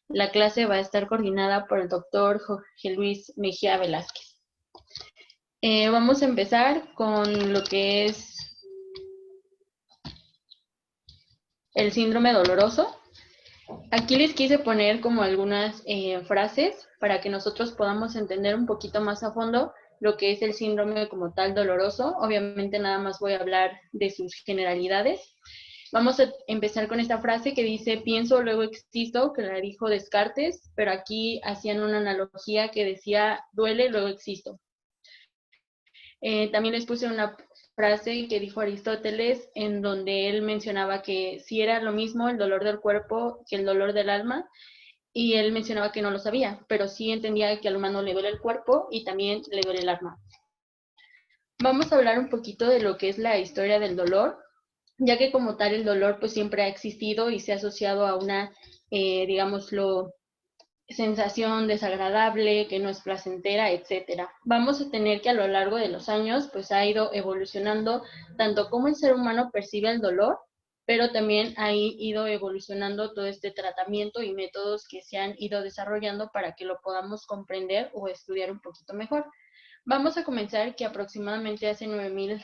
La clase va a estar coordinada por el doctor Jorge Luis Mejía Velázquez. Vamos a empezar con lo que es el síndrome doloroso. Aquí les quise poner como algunas frases para que nosotros podamos entender un poquito más a fondo lo que es el síndrome como tal doloroso. Obviamente nada más voy a hablar de sus generalidades. Vamos a empezar con esta frase que dice, pienso, luego existo, que la dijo Descartes, pero aquí hacían una analogía que decía, duele, luego existo. También les puse una frase que dijo Aristóteles, en donde él mencionaba que si era lo mismo el dolor del cuerpo que el dolor del alma, y él mencionaba que no lo sabía, pero sí entendía que al humano le duele el cuerpo y también le duele el alma. Vamos a hablar un poquito de lo que es la historia del dolor, ya que como tal el dolor pues siempre ha existido y se ha asociado a una, digámoslo, sensación desagradable, que no es placentera, etcétera. Vamos a tener que a lo largo de los años pues ha ido evolucionando tanto como el ser humano percibe el dolor, pero también ha ido evolucionando todo este tratamiento y métodos que se han ido desarrollando para que lo podamos comprender o estudiar un poquito mejor. Vamos a comenzar que aproximadamente hace 9000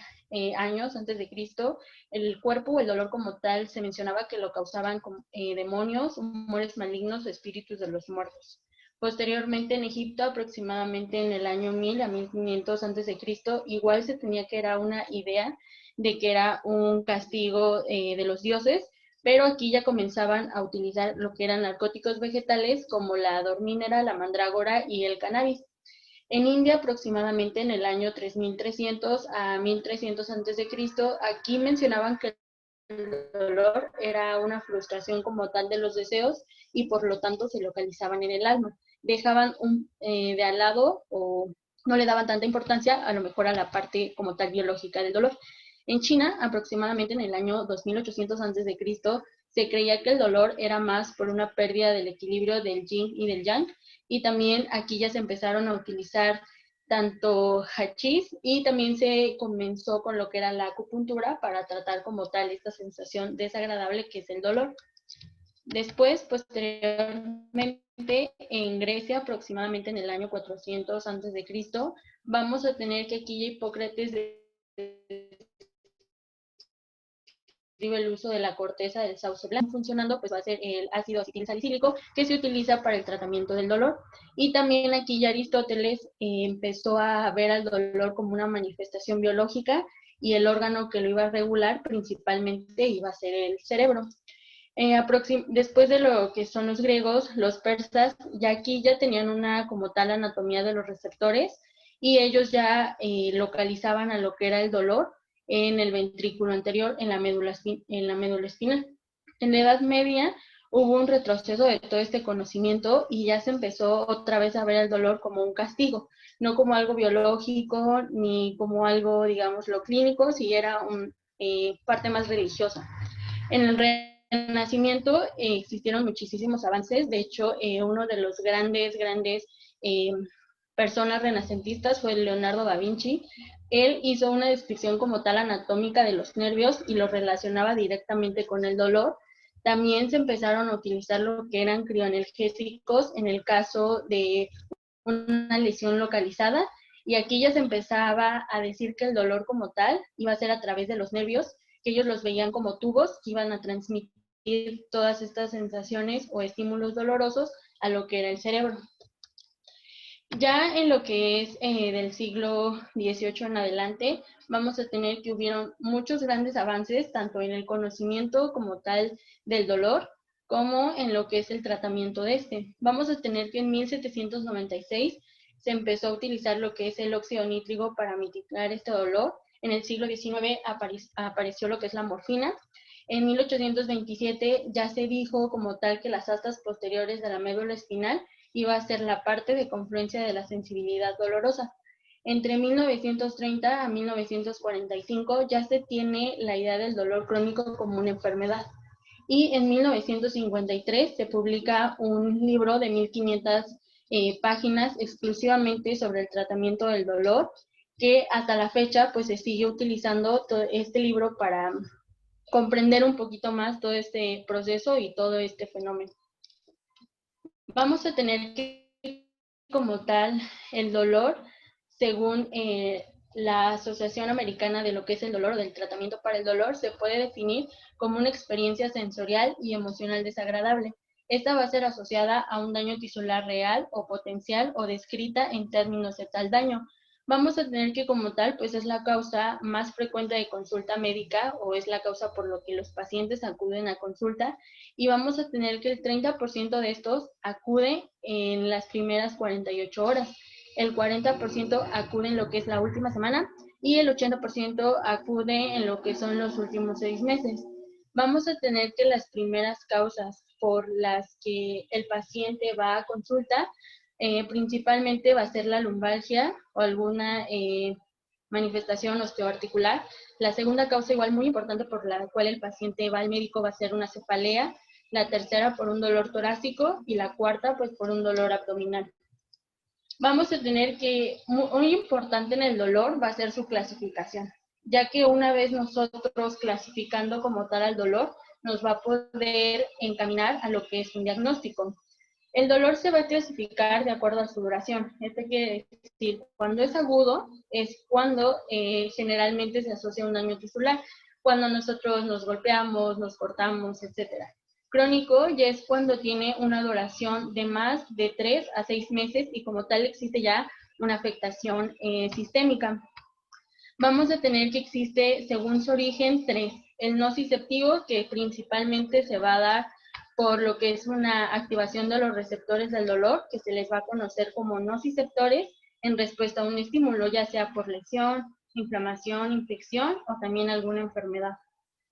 años antes de Cristo, el cuerpo o el dolor como tal se mencionaba que lo causaban demonios, humores malignos o espíritus de los muertos. Posteriormente en Egipto, aproximadamente en el año 1000 a 1500 antes de Cristo, igual se tenía que era una idea de que era un castigo de los dioses, pero aquí ya comenzaban a utilizar lo que eran narcóticos vegetales como la dormínera, la mandrágora y el cannabis. En India, aproximadamente en el año 3300 a 1300 a.C., aquí mencionaban que el dolor era una frustración como tal de los deseos y por lo tanto se localizaban en el alma. Dejaban de al lado o no le daban tanta importancia a lo mejor a la parte como tal biológica del dolor. En China, aproximadamente en el año 2800 a.C., se creía que el dolor era más por una pérdida del equilibrio del yin y del yang, y también aquí ya se empezaron a utilizar tanto hachís y también se comenzó con lo que era la acupuntura para tratar como tal esta sensación desagradable que es el dolor. Después, posteriormente, en Grecia, aproximadamente en el año 400 a.C., vamos a tener que aquí Hipócrates el uso de la corteza del sauce blanco. Funcionando, pues va a ser el ácido acetil salicílico que se utiliza para el tratamiento del dolor. Y también aquí ya Aristóteles empezó a ver al dolor como una manifestación biológica y el órgano que lo iba a regular principalmente iba a ser el cerebro. Después de lo que son los griegos, los persas, ya aquí ya tenían una como tal anatomía de los receptores y ellos ya localizaban a lo que era el dolor en el ventrículo anterior, en la médula espinal. En la Edad Media hubo un retroceso de todo este conocimiento y ya se empezó otra vez a ver el dolor como un castigo, no como algo biológico ni como algo, digamos, lo clínico, si era una parte más religiosa. En el Renacimiento existieron muchísimos avances, de hecho uno de los grandes eh, personas renacentistas fue Leonardo da Vinci. Él hizo una descripción como tal anatómica de los nervios y lo relacionaba directamente con el dolor. También se empezaron a utilizar lo que eran crioanalgésicos en el caso de una lesión localizada, y aquí ya se empezaba a decir que el dolor como tal iba a ser a través de los nervios, que ellos los veían como tubos que iban a transmitir todas estas sensaciones o estímulos dolorosos a lo que era el cerebro. Ya en lo que es del siglo XVIII en adelante, vamos a tener que hubieron muchos grandes avances, tanto en el conocimiento como tal del dolor, como en lo que es el tratamiento de este. Vamos a tener que en 1796 se empezó a utilizar lo que es el óxido nítrico para mitigar este dolor. En el siglo XIX apareció lo que es la morfina. En 1827 ya se dijo como tal que las astas posteriores de la médula espinal iba a ser la parte de confluencia de la sensibilidad dolorosa. Entre 1930 a 1945 ya se tiene la idea del dolor crónico como una enfermedad. Y en 1953 se publica un libro de 1500 páginas exclusivamente sobre el tratamiento del dolor, que hasta la fecha pues se sigue utilizando todo este libro para comprender un poquito más todo este proceso y todo este fenómeno. Vamos a tener que, como tal, el dolor, según la Asociación Americana de lo que es el dolor o del tratamiento para el dolor, se puede definir como una experiencia sensorial y emocional desagradable. Esta va a ser asociada a un daño tisular real o potencial o descrita en términos de tal daño. Vamos a tener que, como tal, pues es la causa más frecuente de consulta médica o es la causa por lo que los pacientes acuden a consulta, y vamos a tener que el 30% de estos acude en las primeras 48 horas, el 40% acude en lo que es la última semana y el 80% acude en lo que son los últimos 6 meses. Vamos a tener que las primeras causas por las que el paciente va a consulta principalmente va a ser la lumbalgia o alguna manifestación osteoarticular. La segunda causa, igual muy importante, por la cual el paciente va al médico, va a ser una cefalea. La tercera por un dolor torácico y la cuarta pues por un dolor abdominal. Vamos a tener que, muy importante en el dolor va a ser su clasificación, ya que una vez nosotros clasificando como tal al dolor, nos va a poder encaminar a lo que es un diagnóstico. El dolor se va a clasificar de acuerdo a su duración. Esto quiere decir, cuando es agudo, es cuando generalmente se asocia a un daño tisular, cuando nosotros nos golpeamos, nos cortamos, etc. Crónico ya es cuando tiene una duración de más de 3 a 6 meses y como tal existe ya una afectación sistémica. Vamos a tener que existe, según su origen, 3. El nociceptivo, que principalmente se va a dar por lo que es una activación de los receptores del dolor, que se les va a conocer como nociceptores, en respuesta a un estímulo, ya sea por lesión, inflamación, infección o también alguna enfermedad.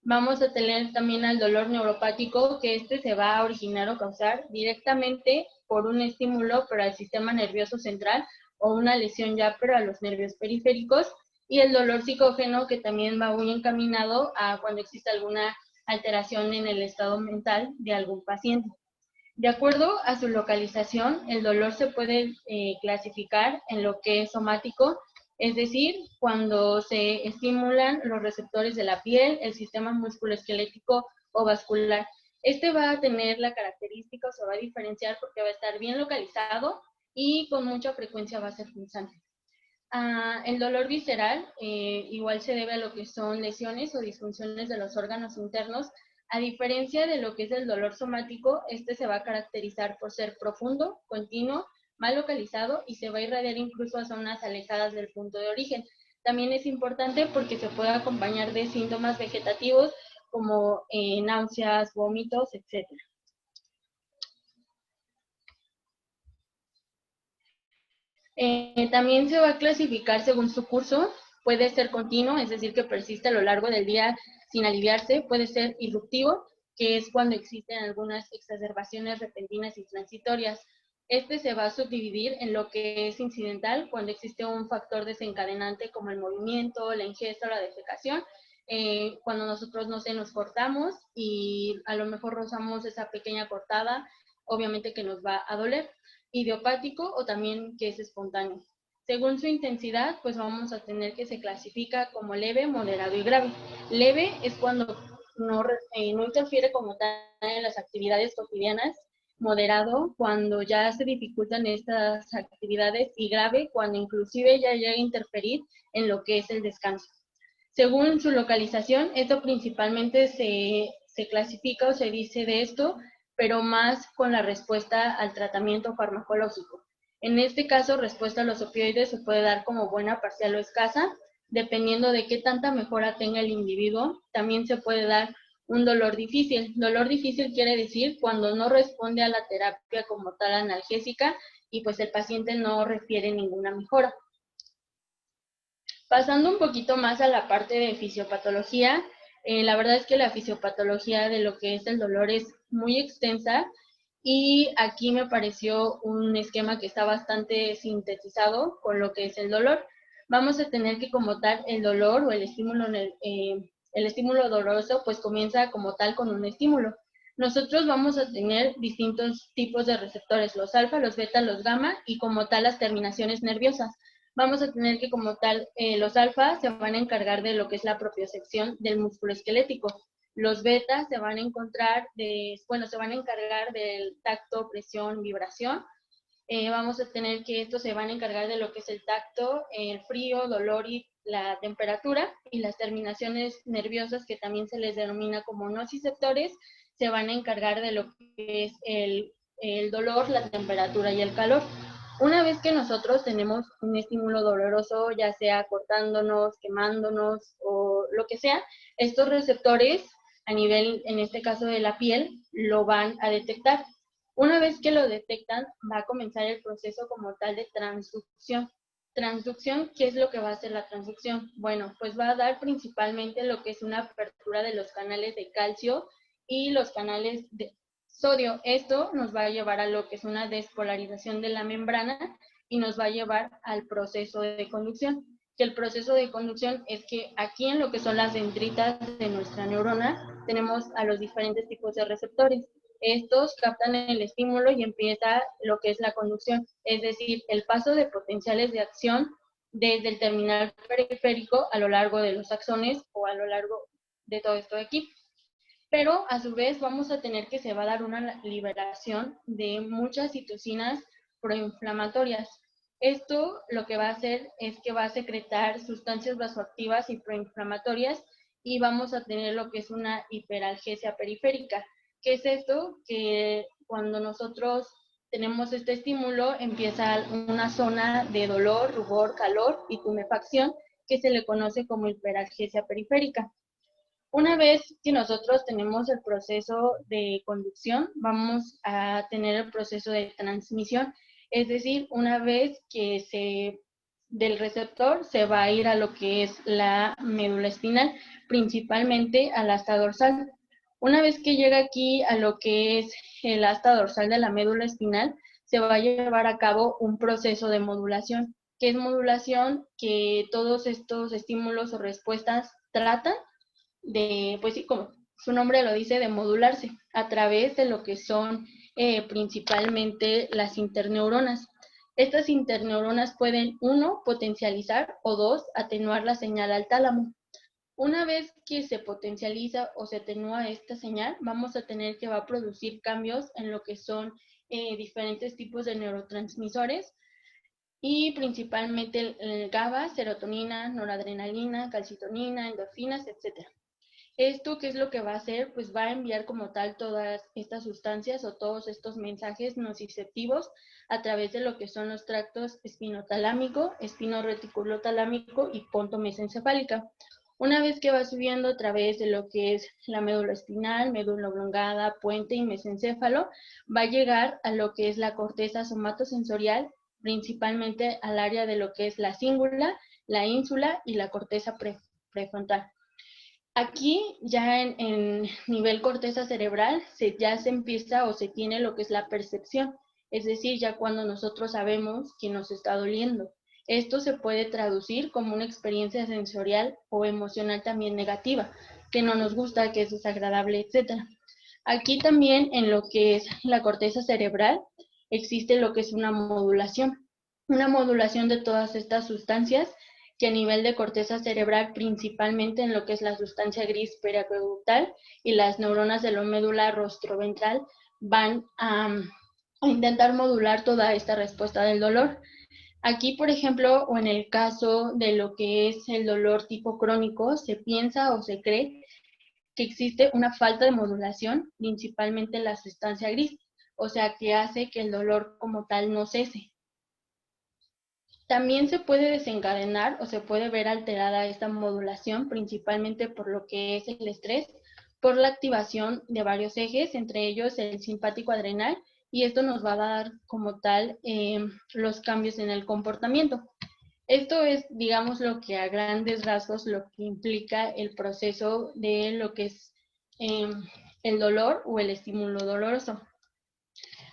Vamos a tener también al dolor neuropático, que este se va a originar o causar directamente por un estímulo, pero al sistema nervioso central, o una lesión ya, pero a los nervios periféricos. Y el dolor psicógeno, que también va muy encaminado a cuando existe alguna alteración en el estado mental de algún paciente. De acuerdo a su localización, el dolor se puede clasificar en lo que es somático, es decir, cuando se estimulan los receptores de la piel, el sistema musculoesquelético o vascular. Este va a tener la característica o se va a diferenciar porque va a estar bien localizado y con mucha frecuencia va a ser punzante. El dolor visceral igual se debe a lo que son lesiones o disfunciones de los órganos internos. A diferencia de lo que es el dolor somático, este se va a caracterizar por ser profundo, continuo, mal localizado y se va a irradiar incluso a zonas alejadas del punto de origen. También es importante porque se puede acompañar de síntomas vegetativos como náuseas, vómitos, etc. También se va a clasificar según su curso. Puede ser continuo, es decir, que persiste a lo largo del día sin aliviarse. Puede ser irruptivo, que es cuando existen algunas exacerbaciones repentinas y transitorias. Este se va a subdividir en lo que es incidental, cuando existe un factor desencadenante como el movimiento, la ingesta o la defecación. Cuando nosotros, no sé, nos cortamos y a lo mejor rozamos esa pequeña cortada, obviamente que nos va a doler. Idiopático o también que es espontáneo. Según su intensidad, pues vamos a tener que se clasifica como leve, moderado y grave. Leve es cuando no interfiere como tal en las actividades cotidianas. Moderado, cuando ya se dificultan estas actividades, y grave, cuando inclusive ya llega a interferir en lo que es el descanso. Según su localización, esto principalmente se clasifica o se dice de esto, pero más con la respuesta al tratamiento farmacológico. En este caso, respuesta a los opioides se puede dar como buena, parcial o escasa, dependiendo de qué tanta mejora tenga el individuo. También se puede dar un dolor difícil. Dolor difícil quiere decir cuando no responde a la terapia como tal analgésica y pues el paciente no refiere ninguna mejora. Pasando un poquito más a la parte de fisiopatología, la verdad es que la fisiopatología de lo que es el dolor es muy extensa y aquí me pareció un esquema que está bastante sintetizado con lo que es el dolor. Vamos a tener que como tal el dolor o el estímulo doloroso pues comienza como tal con un estímulo. Nosotros vamos a tener distintos tipos de receptores, los alfa, los beta, los gamma y como tal las terminaciones nerviosas. Vamos a tener que como tal los alfa se van a encargar de lo que es la propiocepción del músculo esquelético. Los betas se van a encontrar se van a encargar del tacto, presión, vibración. Vamos a tener que estos se van a encargar de lo que es el tacto, el frío, dolor y la temperatura, y las terminaciones nerviosas, que también se les denomina como nociceptores, se van a encargar de lo que es el dolor, la temperatura y el calor. Una vez que nosotros tenemos un estímulo doloroso, ya sea cortándonos, quemándonos o lo que sea, estos receptores a nivel, en este caso de la piel, lo van a detectar. Una vez que lo detectan, va a comenzar el proceso como tal de transducción. Transducción, ¿qué es lo que va a hacer la transducción? Bueno, pues va a dar principalmente lo que es una apertura de los canales de calcio y los canales de sodio. Esto nos va a llevar a lo que es una despolarización de la membrana y nos va a llevar al proceso de conducción. Que el proceso de conducción es que aquí en lo que son las dendritas de nuestra neurona tenemos a los diferentes tipos de receptores. Estos captan el estímulo y empieza lo que es la conducción, es decir, el paso de potenciales de acción desde el terminal periférico a lo largo de los axones o a lo largo de todo esto de aquí. Pero a su vez vamos a tener que se va a dar una liberación de muchas citocinas proinflamatorias. Esto lo que va a hacer es que va a secretar sustancias vasoactivas y proinflamatorias y vamos a tener lo que es una hiperalgesia periférica. ¿Qué es esto? Que cuando nosotros tenemos este estímulo empieza una zona de dolor, rubor, calor y tumefacción que se le conoce como hiperalgesia periférica. Una vez que nosotros tenemos el proceso de conducción, vamos a tener el proceso de transmisión, es decir, una vez que del receptor se va a ir a lo que es la médula espinal, principalmente al asta dorsal. Una vez que llega aquí a lo que es el asta dorsal de la médula espinal, se va a llevar a cabo un proceso de modulación. ¿Qué es modulación? Que todos estos estímulos o respuestas tratan pues sí, como su nombre lo dice, de modularse a través de lo que son principalmente las interneuronas. Estas interneuronas pueden, uno, potencializar o dos, atenuar la señal al tálamo. Una vez que se potencializa o se atenúa esta señal, vamos a tener que va a producir cambios en lo que son diferentes tipos de neurotransmisores y principalmente el GABA, serotonina, noradrenalina, calcitonina, endorfinas, etc. ¿Esto qué es lo que va a hacer? Pues va a enviar como tal todas estas sustancias o todos estos mensajes nociceptivos a través de lo que son los tractos espinotalámico, espinoreticulotalámico y ponto mesencefálica. Una vez que va subiendo a través de lo que es la médula espinal, médula oblongada, puente y mesencéfalo, va a llegar a lo que es la corteza somatosensorial, principalmente al área de lo que es la cíngula, la ínsula y la corteza prefrontal. Aquí ya en nivel corteza cerebral ya se empieza o se tiene lo que es la percepción, es decir, ya cuando nosotros sabemos que nos está doliendo. Esto se puede traducir como una experiencia sensorial o emocional también negativa, que no nos gusta, que es desagradable, etc. Aquí también en lo que es la corteza cerebral existe lo que es una modulación de todas estas sustancias que a nivel de corteza cerebral, principalmente en lo que es la sustancia gris periaqueductal y las neuronas de la médula rostroventral, van a intentar modular toda esta respuesta del dolor. Aquí, por ejemplo, o en el caso de lo que es el dolor tipo crónico, se piensa o se cree que existe una falta de modulación, principalmente en la sustancia gris, o sea, que hace que el dolor como tal no cese. También se puede desencadenar o se puede ver alterada esta modulación, principalmente por lo que es el estrés, por la activación de varios ejes, entre ellos el simpático adrenal, y esto nos va a dar como tal los cambios en el comportamiento. Esto es, digamos, lo que a grandes rasgos lo que implica el proceso de lo que es el dolor o el estímulo doloroso.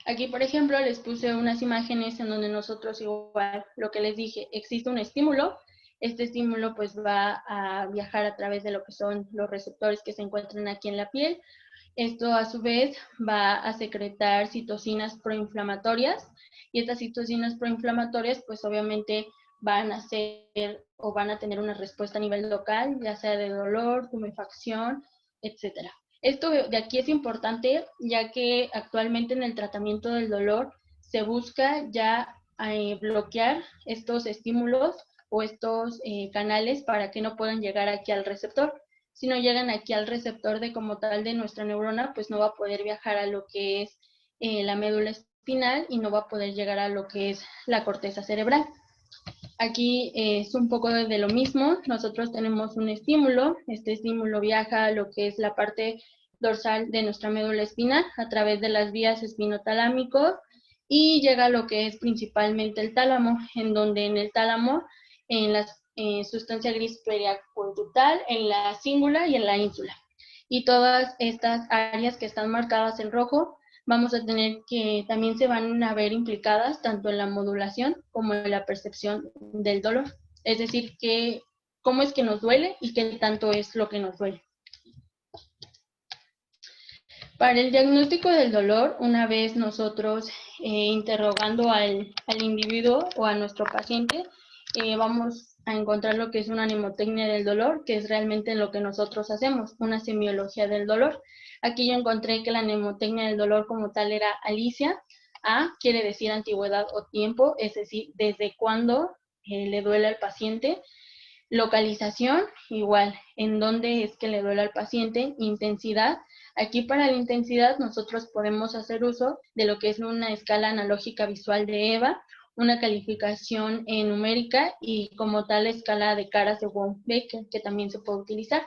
Aquí, por ejemplo, les puse unas imágenes en donde nosotros igual, lo que les dije, existe un estímulo. Este estímulo pues va a viajar a través de lo que son los receptores que se encuentran aquí en la piel. Esto a su vez va a secretar citocinas proinflamatorias y estas citocinas proinflamatorias pues obviamente van a ser o van a tener una respuesta a nivel local, ya sea de dolor, tumefacción, etcétera. Esto de aquí es importante, ya que actualmente en el tratamiento del dolor se busca ya bloquear estos estímulos o estos canales para que no puedan llegar aquí al receptor. Si no llegan aquí al receptor de como tal de nuestra neurona, pues no va a poder viajar a lo que es la médula espinal y no va a poder llegar a lo que es la corteza cerebral. Aquí es un poco de lo mismo. Nosotros tenemos un estímulo. Este estímulo viaja a lo que es la parte dorsal de nuestra médula espinal a través de las vías espinotalámicos y llega a lo que es principalmente el tálamo, en donde en el tálamo, en la sustancia gris periaconductal, en la cingula y en la ínsula. Y todas estas áreas que están marcadas en rojo vamos a tener que también se van a ver implicadas tanto en la modulación como en la percepción del dolor. Es decir, que cómo es que nos duele y qué tanto es lo que nos duele. Para el diagnóstico del dolor, una vez nosotros interrogando al individuo o a nuestro paciente, vamos a encontrar lo que es una mnemotecnia del dolor, que es realmente lo que nosotros hacemos, una semiología del dolor. Aquí yo encontré que la mnemotecnia del dolor como tal era Alicia. A quiere decir antigüedad o tiempo, es decir, desde cuándo le duele al paciente. Localización, igual, en dónde es que le duele al paciente. Intensidad, aquí para la intensidad nosotros podemos hacer uso de lo que es una escala analógica visual de EVA, una calificación numérica y como tal escala de caras de Wong-Baker, que también se puede utilizar.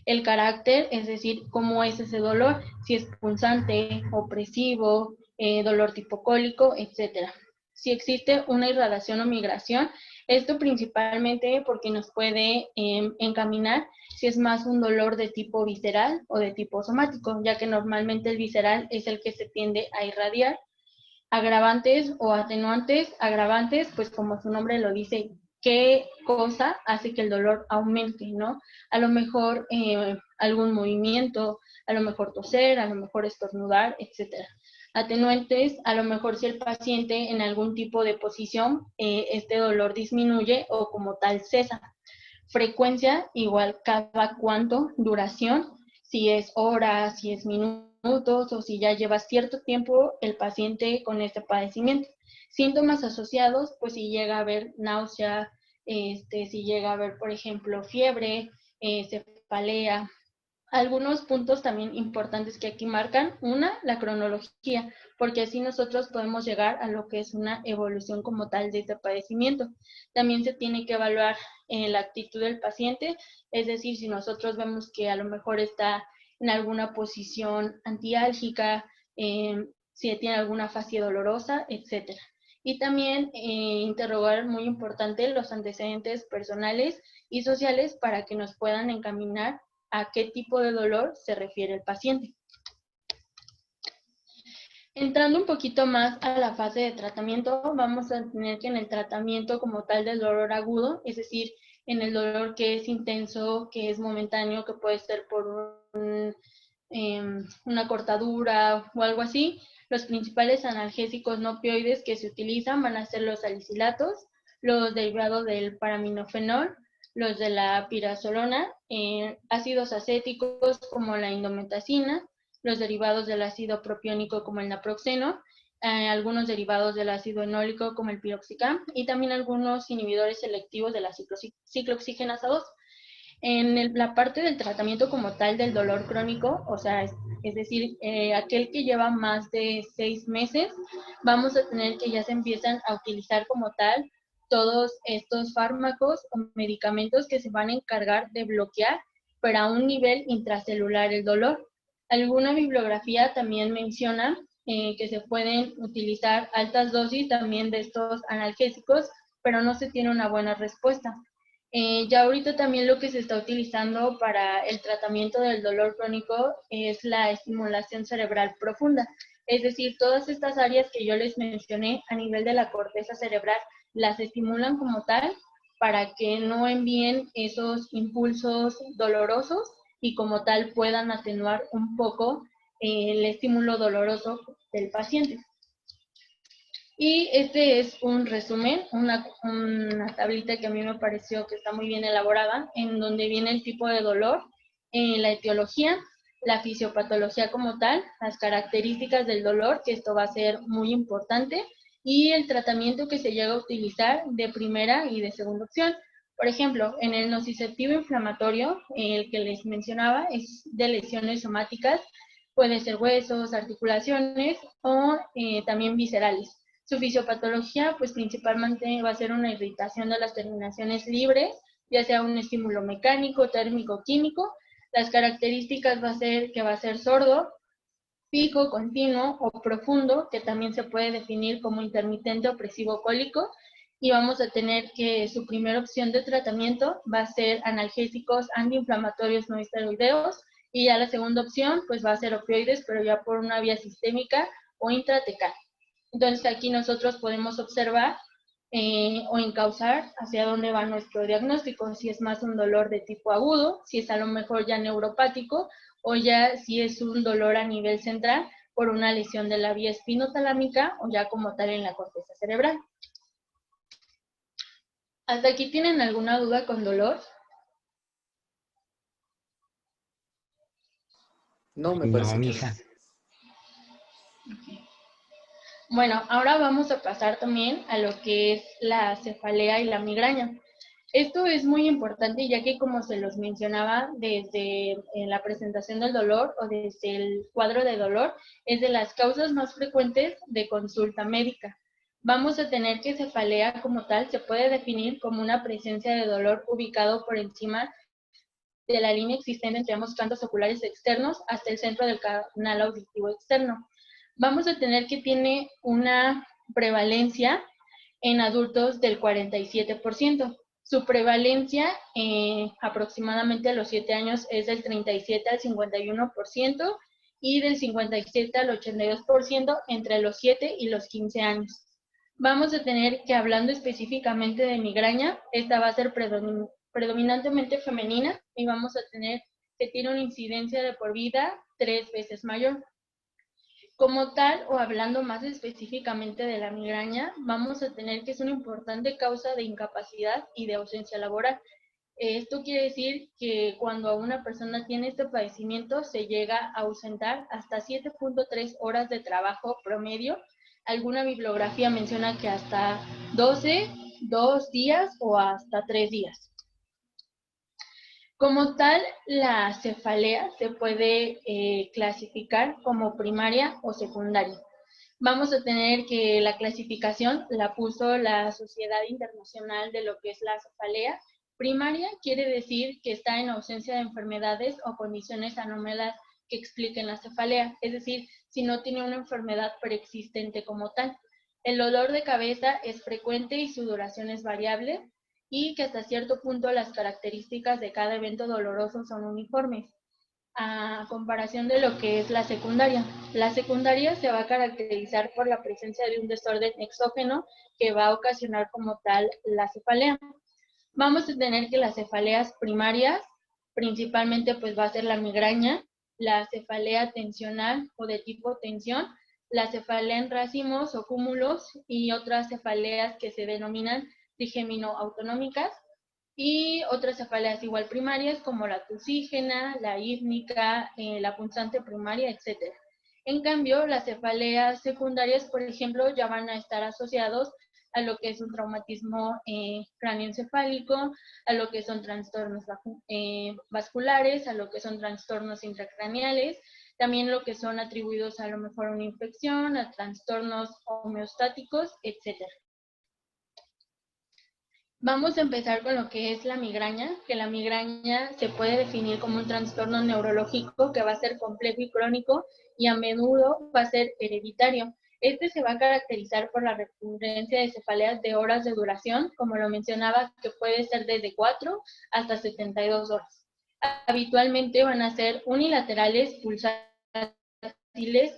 El carácter, es decir, cómo es ese dolor, si es punzante, opresivo, dolor tipo cólico, etc. Si existe una irradiación o migración, esto principalmente porque nos puede encaminar si es más un dolor de tipo visceral o de tipo somático, ya que normalmente el visceral es el que se tiende a irradiar. Agravantes o atenuantes, agravantes, pues como su nombre lo dice, qué cosa hace que el dolor aumente, ¿no? A lo mejor algún movimiento, a lo mejor toser, a lo mejor estornudar, etcétera. Atenuantes, a lo mejor si el paciente en algún tipo de posición, este dolor disminuye o como tal cesa. Frecuencia, igual cada cuánto, duración, si es horas, si es minutos o si ya lleva cierto tiempo el paciente con este padecimiento. Síntomas asociados, pues si llega a haber náusea, si llega a haber, por ejemplo, fiebre, cefalea. Algunos puntos también importantes que aquí marcan, una, la cronología, porque así nosotros podemos llegar a lo que es una evolución como tal de este padecimiento. También se tiene que evaluar la actitud del paciente, es decir, si nosotros vemos que a lo mejor está en alguna posición antiálgica, si tiene alguna fascia dolorosa, etc. Y también interrogar, muy importante, los antecedentes personales y sociales para que nos puedan encaminar a qué tipo de dolor se refiere el paciente. Entrando un poquito más a la fase de tratamiento, vamos a tener que en el tratamiento como tal del dolor agudo, es decir, en el dolor que es intenso, que es momentáneo, que puede ser por una cortadura o algo así, los principales analgésicos no opioides que se utilizan van a ser los salicilatos, los derivados del paraminofenol, los de la pirazolona, ácidos acéticos como la indometacina, los derivados del ácido propiónico como el naproxeno, algunos derivados del ácido enólico como el piroxicam y también algunos inhibidores selectivos de la ciclooxigenasa 2. En la parte del tratamiento como tal del dolor crónico, o sea, es decir, aquel que lleva más de 6 meses, vamos a tener que ya se empiezan a utilizar como tal todos estos fármacos o medicamentos que se van a encargar de bloquear, pero a un nivel intracelular el dolor. Alguna bibliografía también menciona que se pueden utilizar altas dosis también de estos analgésicos, pero no se tiene una buena respuesta. Ya ahorita también lo que se está utilizando para el tratamiento del dolor crónico es la estimulación cerebral profunda. Es decir, todas estas áreas que yo les mencioné a nivel de la corteza cerebral las estimulan como tal para que no envíen esos impulsos dolorosos y como tal puedan atenuar un poco el estímulo doloroso del paciente. Y este es un resumen, una tablita que a mí me pareció que está muy bien elaborada, en donde viene el tipo de dolor, la etiología, la fisiopatología como tal, las características del dolor, que esto va a ser muy importante, y el tratamiento que se llega a utilizar de primera y de segunda opción. Por ejemplo, en el nociceptivo inflamatorio, el que les mencionaba, es de lesiones somáticas, puede ser huesos, articulaciones o también viscerales. Su fisiopatología, pues principalmente va a ser una irritación de las terminaciones libres, ya sea un estímulo mecánico, térmico, químico. Las características va a ser que va a ser sordo, fijo, continuo o profundo, que también se puede definir como intermitente opresivo cólico, y vamos a tener que su primera opción de tratamiento va a ser analgésicos antiinflamatorios no esteroideos, y ya la segunda opción pues va a ser opioides, pero ya por una vía sistémica o intratecal. Entonces aquí nosotros podemos observar o encauzar hacia dónde va nuestro diagnóstico, si es más un dolor de tipo agudo, si es a lo mejor ya neuropático, o ya si es un dolor a nivel central por una lesión de la vía espinotalámica o ya como tal en la corteza cerebral. ¿Hasta aquí tienen alguna duda con dolor? No, me No, parece que no. mija. Bueno, ahora vamos a pasar también a lo que es la cefalea y la migraña. Esto es muy importante ya que, como se los mencionaba desde la presentación del dolor o desde el cuadro de dolor, es de las causas más frecuentes de consulta médica. Vamos a tener que cefalea como tal se puede definir como una presencia de dolor ubicado por encima de la línea existente entre ambos cantos oculares externos hasta el centro del canal auditivo externo. Vamos a tener que tiene una prevalencia en adultos del 47%. Su prevalencia aproximadamente a los 7 años es del 37 al 51% y del 57 al 82% entre los 7 y los 15 años. Vamos a tener que, hablando específicamente de migraña, esta va a ser predominantemente femenina y vamos a tener que tiene una incidencia de por vida 3 veces mayor. Como tal, o hablando más específicamente de la migraña, vamos a tener que es una importante causa de incapacidad y de ausencia laboral. Esto quiere decir que cuando una persona tiene este padecimiento se llega a ausentar hasta 7.3 horas de trabajo promedio. Alguna bibliografía menciona que hasta 12, 2 días o hasta 3 días. Como tal, la cefalea se puede clasificar como primaria o secundaria. Vamos a tener que la clasificación la puso la Sociedad Internacional de lo que es la cefalea. Primaria quiere decir que está en ausencia de enfermedades o condiciones anómalas que expliquen la cefalea, es decir, si no tiene una enfermedad preexistente como tal. El dolor de cabeza es frecuente y su duración es variable, y que hasta cierto punto las características de cada evento doloroso son uniformes, a comparación de lo que es la secundaria. La secundaria se va a caracterizar por la presencia de un desorden exógeno que va a ocasionar como tal la cefalea. Vamos a tener que las cefaleas primarias, principalmente pues va a ser la migraña, la cefalea tensional o de tipo tensión, la cefalea en racimos o cúmulos y otras cefaleas que se denominan trigeminoautonómicas, y otras cefaleas igual primarias como la tusígena, la ítmica, la punzante primaria, etc. En cambio, las cefaleas secundarias, por ejemplo, ya van a estar asociados a lo que es un traumatismo cráneoencefálico, a lo que son trastornos vasculares, a lo que son trastornos intracraneales, también lo que son atribuidos a lo mejor a una infección, a trastornos homeostáticos, etc. Vamos a empezar con lo que es la migraña, que la migraña se puede definir como un trastorno neurológico que va a ser complejo y crónico y a menudo va a ser hereditario. Este se va a caracterizar por la recurrencia de cefaleas de horas de duración, como lo mencionaba, que puede ser desde 4 hasta 72 horas. Habitualmente van a ser unilaterales, pulsátiles,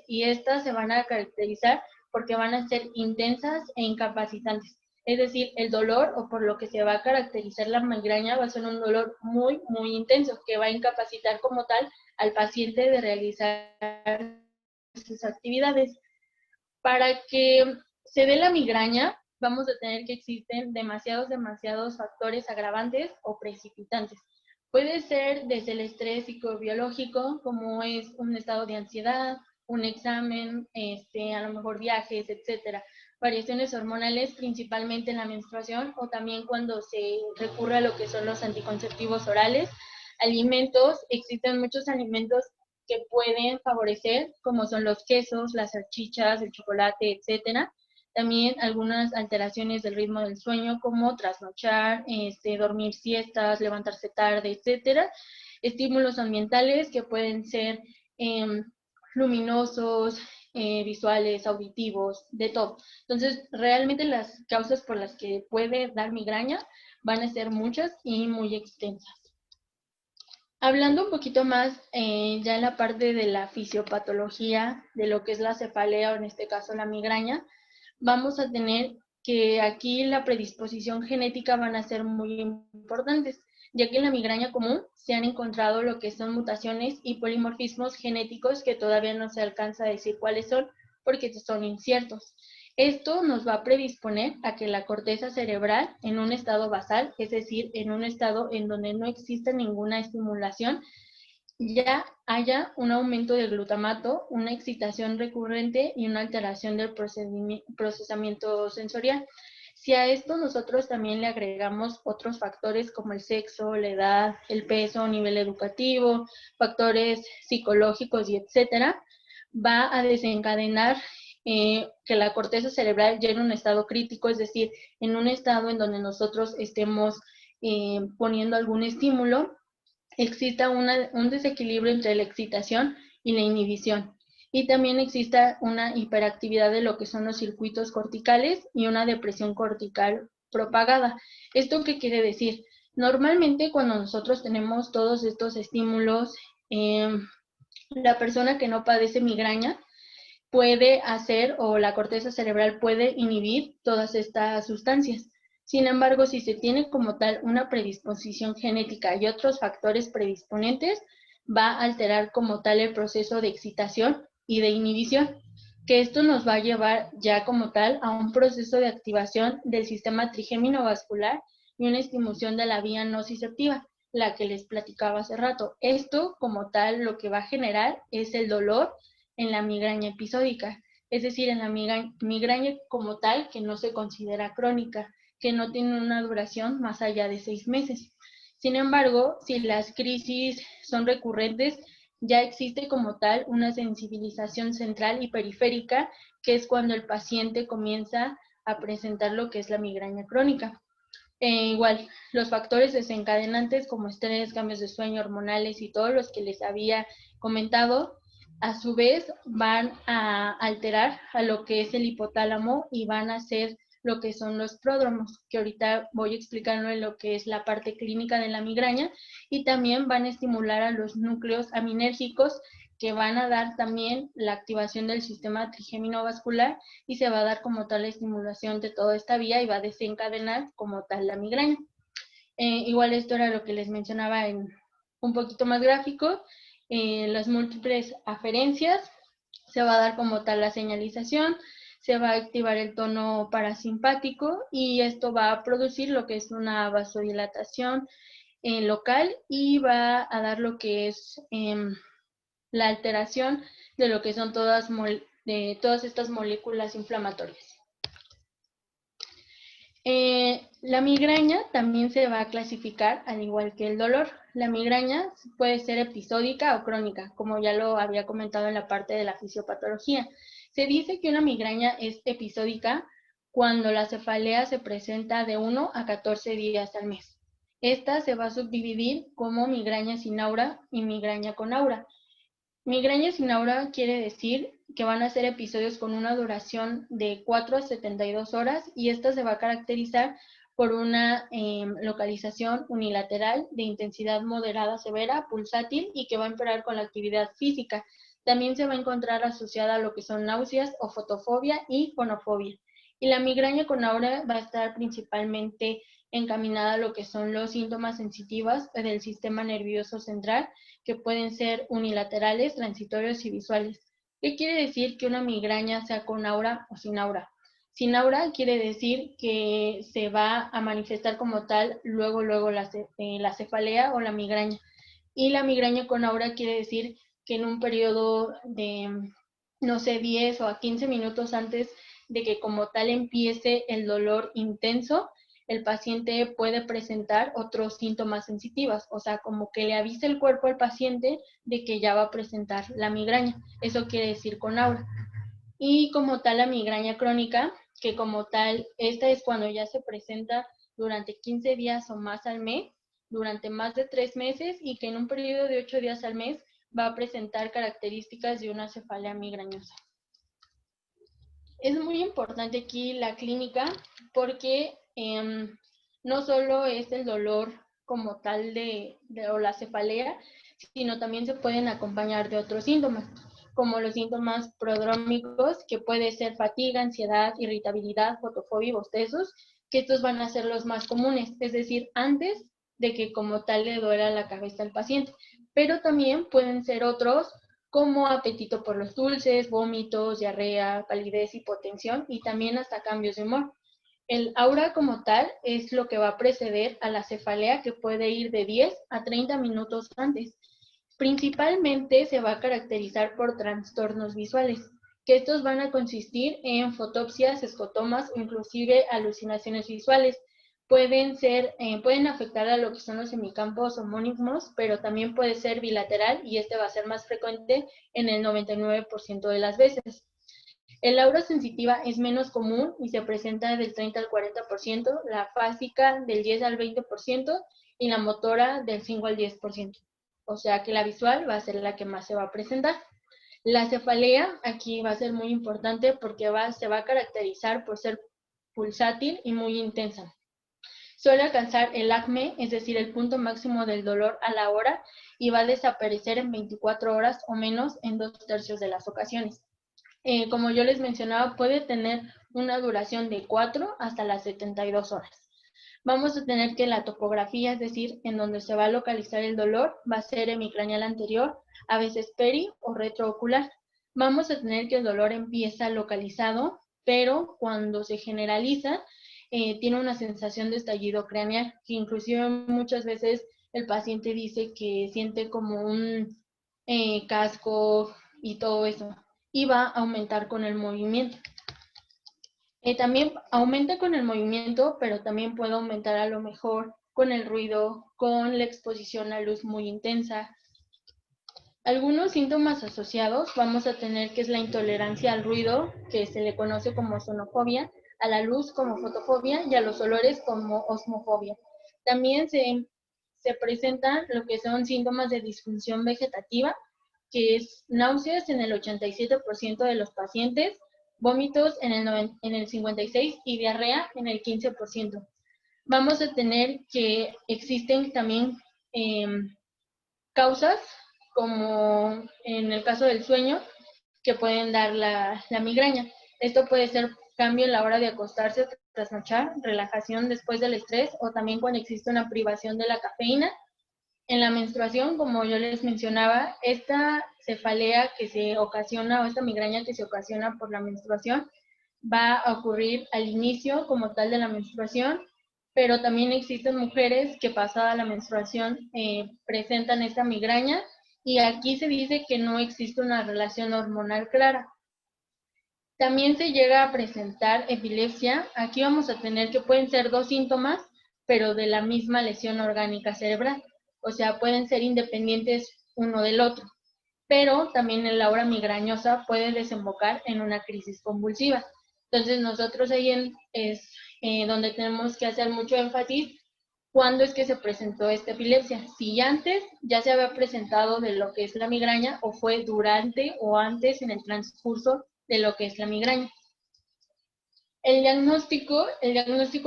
y estas se van a caracterizar porque van a ser intensas e incapacitantes. Es decir, el dolor, o por lo que se va a caracterizar la migraña, va a ser un dolor muy, muy intenso, que va a incapacitar como tal al paciente de realizar sus actividades. Para que se dé la migraña, vamos a tener que existen demasiados factores agravantes o precipitantes. Puede ser desde el estrés psicobiológico, como es un estado de ansiedad, un examen, a lo mejor viajes, etcétera. Variaciones hormonales, principalmente en la menstruación, o también cuando se recurre a lo que son los anticonceptivos orales. Alimentos, existen muchos alimentos que pueden favorecer, como son los quesos, las salchichas, el chocolate, etcétera. También algunas alteraciones del ritmo del sueño, como trasnochar, dormir siestas, levantarse tarde, etcétera. Estímulos ambientales que pueden ser eh, luminosos, visuales, auditivos, de todo. Entonces, realmente las causas por las que puede dar migraña van a ser muchas y muy extensas. Hablando un poquito más ya en la parte de la fisiopatología, de lo que es la cefalea o en este caso la migraña, vamos a tener que aquí la predisposición genética van a ser muy importantes, ya que en la migraña común se han encontrado lo que son mutaciones y polimorfismos genéticos que todavía no se alcanza a decir cuáles son porque son inciertos. Esto nos va a predisponer a que la corteza cerebral en un estado basal, es decir, en un estado en donde no existe ninguna estimulación, ya haya un aumento del glutamato, una excitación recurrente y una alteración del procesamiento sensorial. Si a esto nosotros también le agregamos otros factores como el sexo, la edad, el peso, nivel educativo, factores psicológicos y etcétera, va a desencadenar que la corteza cerebral llegue en un estado crítico, es decir, en un estado en donde nosotros estemos poniendo algún estímulo, exista un desequilibrio entre la excitación y la inhibición. Y también exista una hiperactividad de lo que son los circuitos corticales y una depresión cortical propagada. ¿Esto qué quiere decir? Normalmente cuando nosotros tenemos todos estos estímulos, la persona que no padece migraña puede hacer o la corteza cerebral puede inhibir todas estas sustancias. Sin embargo, si se tiene como tal una predisposición genética y otros factores predisponentes, va a alterar como tal el proceso de excitación y de inhibición, que esto nos va a llevar ya como tal a un proceso de activación del sistema trigémino vascular y una estimulación de la vía nociceptiva, la que les platicaba hace rato. Esto como tal lo que va a generar es el dolor en la migraña episódica, es decir, en la migraña como tal que no se considera crónica, que no tiene una duración más allá de 6 meses. Sin embargo, si las crisis son recurrentes, ya existe como tal una sensibilización central y periférica, que es cuando el paciente comienza a presentar lo que es la migraña crónica. Igual, los factores desencadenantes como estrés, cambios de sueño, hormonales y todos los que les había comentado, a su vez van a alterar a lo que es el hipotálamo y van a hacer lo que son los pródromos, que ahorita voy a explicarlo en lo que es la parte clínica de la migraña, y también van a estimular a los núcleos aminérgicos que van a dar también la activación del sistema trigémino vascular y se va a dar como tal la estimulación de toda esta vía y va a desencadenar como tal la migraña. Igual esto era lo que les mencionaba en un poquito más gráfico. Las múltiples aferencias, se va a dar como tal la señalización, se va a activar el tono parasimpático y esto va a producir lo que es una vasodilatación local y va a dar lo que es la alteración de lo que son de todas estas moléculas inflamatorias. La migraña también se va a clasificar al igual que el dolor. La migraña puede ser episódica o crónica, como ya lo había comentado en la parte de la fisiopatología. Se dice que una migraña es episódica cuando la cefalea se presenta de 1 a 14 días al mes. Esta se va a subdividir como migraña sin aura y migraña con aura. Migraña sin aura quiere decir que van a ser episodios con una duración de 4 a 72 horas y esta se va a caracterizar por una localización unilateral de intensidad moderada severa, pulsátil y que va a empeorar con la actividad física. También se va a encontrar asociada a lo que son náuseas o fotofobia y fonofobia. Y la migraña con aura va a estar principalmente encaminada a lo que son los síntomas sensitivos del sistema nervioso central, que pueden ser unilaterales, transitorios y visuales. ¿Qué quiere decir que una migraña sea con aura o sin aura? Sin aura quiere decir que se va a manifestar como tal luego la cefalea o la migraña. Y la migraña con aura quiere decir que en un periodo de, no sé, 10 o a 15 minutos antes de que como tal empiece el dolor intenso, el paciente puede presentar otros síntomas sensitivos, o sea, como que le avisa el cuerpo al paciente de que ya va a presentar la migraña. Eso quiere decir con aura. Y como tal la migraña crónica, que como tal, esta es cuando ya se presenta durante 15 días o más al mes, durante más de 3 meses y que en un periodo de 8 días al mes va a presentar características de una cefalea migrañosa. Es muy importante aquí la clínica porque no solo es el dolor como tal o la cefalea, sino también se pueden acompañar de otros síntomas, como los síntomas prodrómicos, que puede ser fatiga, ansiedad, irritabilidad, fotofobia y bostezos, que estos van a ser los más comunes, es decir, antes de que como tal le duela la cabeza al paciente. Pero también pueden ser otros como apetito por los dulces, vómitos, diarrea, palidez, hipotensión y también hasta cambios de humor. El aura como tal es lo que va a preceder a la cefalea, que puede ir de 10 a 30 minutos antes. Principalmente se va a caracterizar por trastornos visuales, que estos van a consistir en fotopsias, escotomas o inclusive alucinaciones visuales. Pueden afectar a lo que son los hemicampos homónimos, pero también puede ser bilateral y este va a ser más frecuente en el 99% de las veces. El aura sensitiva es menos común y se presenta del 30 al 40%, la fásica del 10 al 20% y la motora del 5 al 10%. O sea que la visual va a ser la que más se va a presentar. La cefalea aquí va a ser muy importante porque se va a caracterizar por ser pulsátil y muy intensa. Suele alcanzar el acme, es decir, el punto máximo del dolor a la hora, y va a desaparecer en 24 horas o menos en 2/3 de las ocasiones. Como yo les mencionaba, puede tener una duración de 4 hasta las 72 horas. Vamos a tener que la topografía, es decir, en donde se va a localizar el dolor, va a ser hemicraneal anterior, a veces peri o retroocular. Vamos a tener que el dolor empieza localizado, pero cuando se generaliza, tiene una sensación de estallido craneal, que inclusive muchas veces el paciente dice que siente como un casco y todo eso, y va a aumentar con el movimiento. También aumenta con el movimiento, pero también puede aumentar a lo mejor con el ruido, con la exposición a luz muy intensa. Algunos síntomas asociados vamos a tener que es la intolerancia al ruido, que se le conoce como sonofobia, a la luz como fotofobia y a los olores como osmofobia. También se presentan lo que son síntomas de disfunción vegetativa, que es náuseas en el 87% de los pacientes, vómitos en el 56% y diarrea en el 15%. Vamos a tener que existen también causas, como en el caso del sueño, que pueden dar la migraña. Esto puede ser cambio en la hora de acostarse, trasnochar, relajación después del estrés o también cuando existe una privación de la cafeína. En la menstruación, como yo les mencionaba, esta cefalea que se ocasiona o esta migraña que se ocasiona por la menstruación va a ocurrir al inicio como tal de la menstruación, pero también existen mujeres que pasada la menstruación presentan esta migraña y aquí se dice que no existe una relación hormonal clara. También se llega a presentar epilepsia. Aquí vamos a tener que pueden ser dos síntomas, pero de la misma lesión orgánica cerebral. O sea, pueden ser independientes uno del otro. Pero también el aura migrañosa puede desembocar en una crisis convulsiva. Entonces nosotros ahí es donde tenemos que hacer mucho énfasis cuándo es que se presentó esta epilepsia. Si antes ya se había presentado de lo que es la migraña o fue durante o antes en el transcurso de lo que es la migraña. El diagnóstico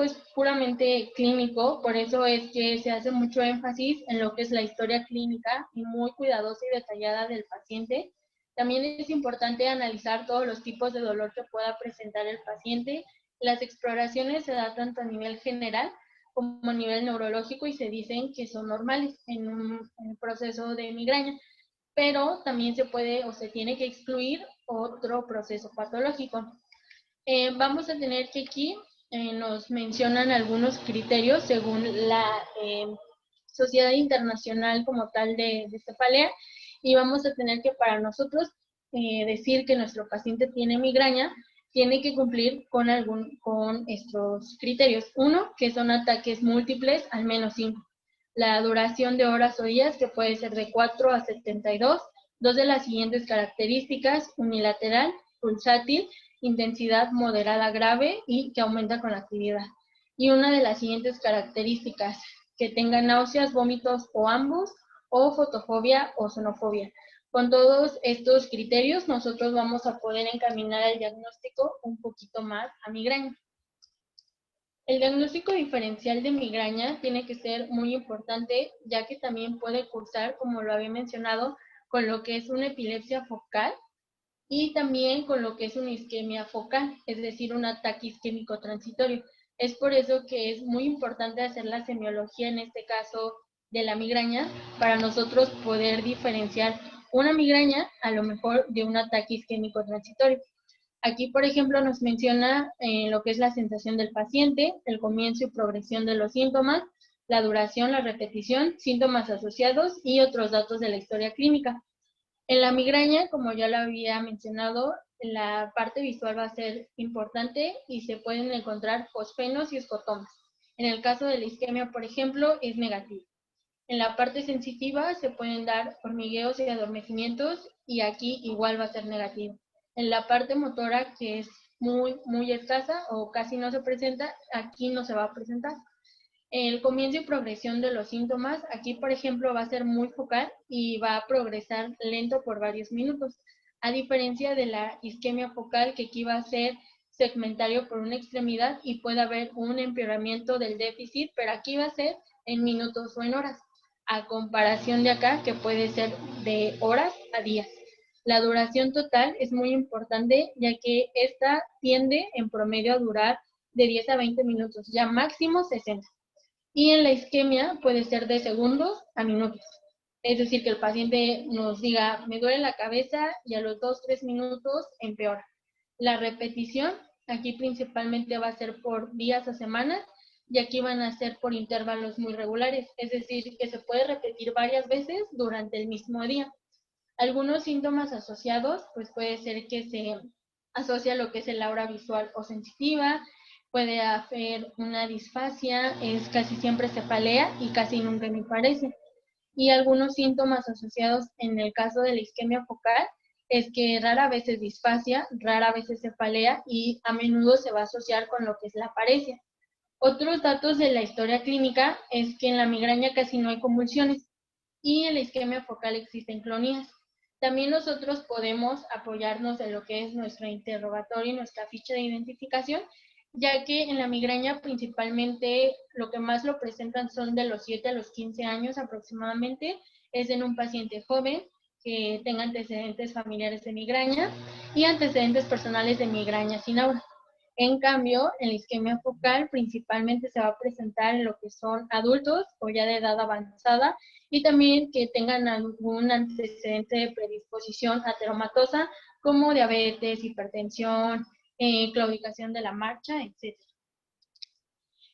es puramente clínico, por eso es que se hace mucho énfasis en lo que es la historia clínica y muy cuidadosa y detallada del paciente. También es importante analizar todos los tipos de dolor que pueda presentar el paciente. Las exploraciones se dan tanto a nivel general como a nivel neurológico y se dicen que son normales en un proceso de migraña, pero también se puede o se tiene que excluir otro proceso patológico. Vamos a tener que aquí nos mencionan algunos criterios según la Sociedad Internacional como tal de cefalea, y vamos a tener que para nosotros decir que nuestro paciente tiene migraña, tiene que cumplir con estos criterios. Uno, que son ataques múltiples, al menos 5. La duración de horas o días, que puede ser de 4 a 72. Dos de las siguientes características: unilateral, pulsátil, intensidad moderada grave y que aumenta con la actividad. Y una de las siguientes características: que tenga náuseas, vómitos o ambos, o fotofobia o sonofobia. Con todos estos criterios, nosotros vamos a poder encaminar el diagnóstico un poquito más a migraña. El diagnóstico diferencial de migraña tiene que ser muy importante, ya que también puede cursar, como lo había mencionado, con lo que es una epilepsia focal y también con lo que es una isquemia focal, es decir, un ataque isquémico transitorio. Es por eso que es muy importante hacer la semiología, en este caso de la migraña, para nosotros poder diferenciar una migraña a lo mejor de un ataque isquémico transitorio. Aquí, por ejemplo, nos menciona lo que es la sensación del paciente, el comienzo y progresión de los síntomas, la duración, la repetición, síntomas asociados y otros datos de la historia clínica. En la migraña, como ya lo había mencionado, la parte visual va a ser importante y se pueden encontrar fosfenos y escotomas. En el caso de la isquemia, por ejemplo, es negativo. En la parte sensitiva se pueden dar hormigueos y adormecimientos y aquí igual va a ser negativo. En la parte motora, que es muy escasa o casi no se presenta, aquí no se va a presentar. El comienzo y progresión de los síntomas, aquí por ejemplo va a ser muy focal y va a progresar lento por varios minutos, a diferencia de la isquemia focal, que aquí va a ser segmentario por una extremidad y puede haber un empeoramiento del déficit, pero aquí va a ser en minutos o en horas, a comparación de acá, que puede ser de horas a días. La duración total es muy importante, ya que esta tiende en promedio a durar de 10 a 20 minutos, ya máximo 60. Y en la isquemia puede ser de segundos a minutos. Es decir, que el paciente nos diga, me duele la cabeza, y a los 2-3 minutos empeora. La repetición, aquí principalmente va a ser por días a semanas, y aquí van a ser por intervalos muy regulares. Es decir, que se puede repetir varias veces durante el mismo día. Algunos síntomas asociados, pues puede ser que se asocia lo que es el aura visual o sensitiva, puede haber una disfasia, es casi siempre cefalea y casi nunca me parece. Y algunos síntomas asociados en el caso de la isquemia focal es que rara vez es disfasia, rara vez es cefalea y a menudo se va a asociar con lo que es la paresia. Otros datos de la historia clínica es que en la migraña casi no hay convulsiones y en la isquemia focal existen clonías. También nosotros podemos apoyarnos en lo que es nuestro interrogatorio y nuestra ficha de identificación, ya que en la migraña principalmente lo que más lo presentan son de los 7 a los 15 años aproximadamente, es en un paciente joven que tenga antecedentes familiares de migraña y antecedentes personales de migraña sin aura. En cambio, en la isquemia focal principalmente se va a presentar en lo que son adultos o ya de edad avanzada y también que tengan algún antecedente de predisposición ateromatosa como diabetes, hipertensión, claudicación de la marcha, etc.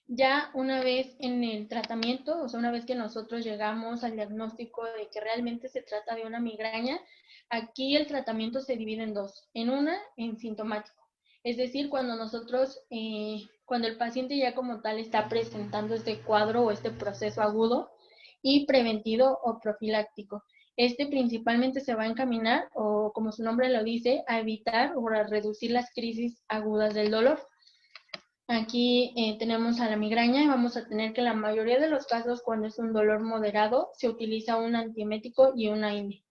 Ya una vez en el tratamiento, o sea, una vez que nosotros llegamos al diagnóstico de que realmente se trata de una migraña, aquí el tratamiento se divide en dos. En una, en sintomático. Es decir, cuando nosotros, cuando el paciente ya como tal está presentando este cuadro o este proceso agudo, y preventivo o profiláctico. Este principalmente se va a encaminar, o como su nombre lo dice, a evitar o a reducir las crisis agudas del dolor. Aquí tenemos a la migraña y vamos a tener que en la mayoría de los casos, cuando es un dolor moderado, se utiliza un antiemético y una INE.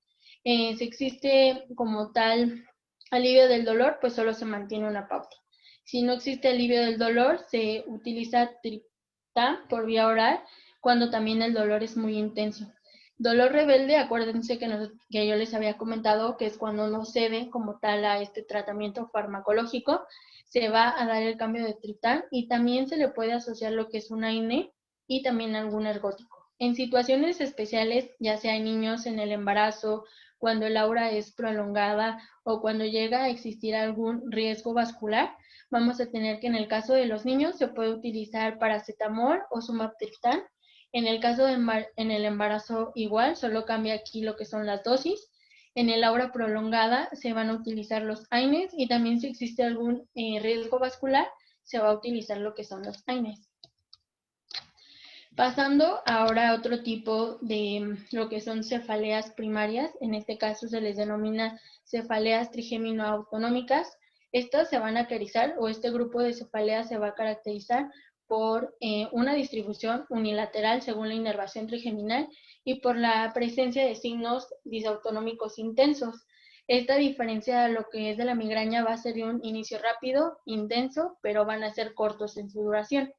Si existe como tal alivio del dolor, pues solo se mantiene una pauta. Si no existe alivio del dolor, se utiliza triptán por vía oral cuando también el dolor es muy intenso. Dolor rebelde, acuérdense que yo les había comentado que es cuando no cede como tal a este tratamiento farmacológico, se va a dar el cambio de triptán y también se le puede asociar lo que es una INE y también algún ergótico. En situaciones especiales, ya sea en niños en el embarazo cuando el aura es prolongada o cuando llega a existir algún riesgo vascular, vamos a tener que en el caso de los niños se puede utilizar paracetamol o sumatriptán. En el caso en el embarazo igual, solo cambia aquí lo que son las dosis. En el aura prolongada se van a utilizar los AINES y también si existe algún riesgo vascular, se va a utilizar lo que son los AINES. Pasando ahora a otro tipo de lo que son cefaleas primarias, en este caso se les denomina cefaleas trigémino-autonómicas. Estas se van a caracterizar, o este grupo de cefaleas se va a caracterizar por una distribución unilateral según la inervación trigeminal y por la presencia de signos disautonómicos intensos. Esta diferencia de lo que es de la migraña va a ser de un inicio rápido, intenso, pero van a ser cortos en su duración.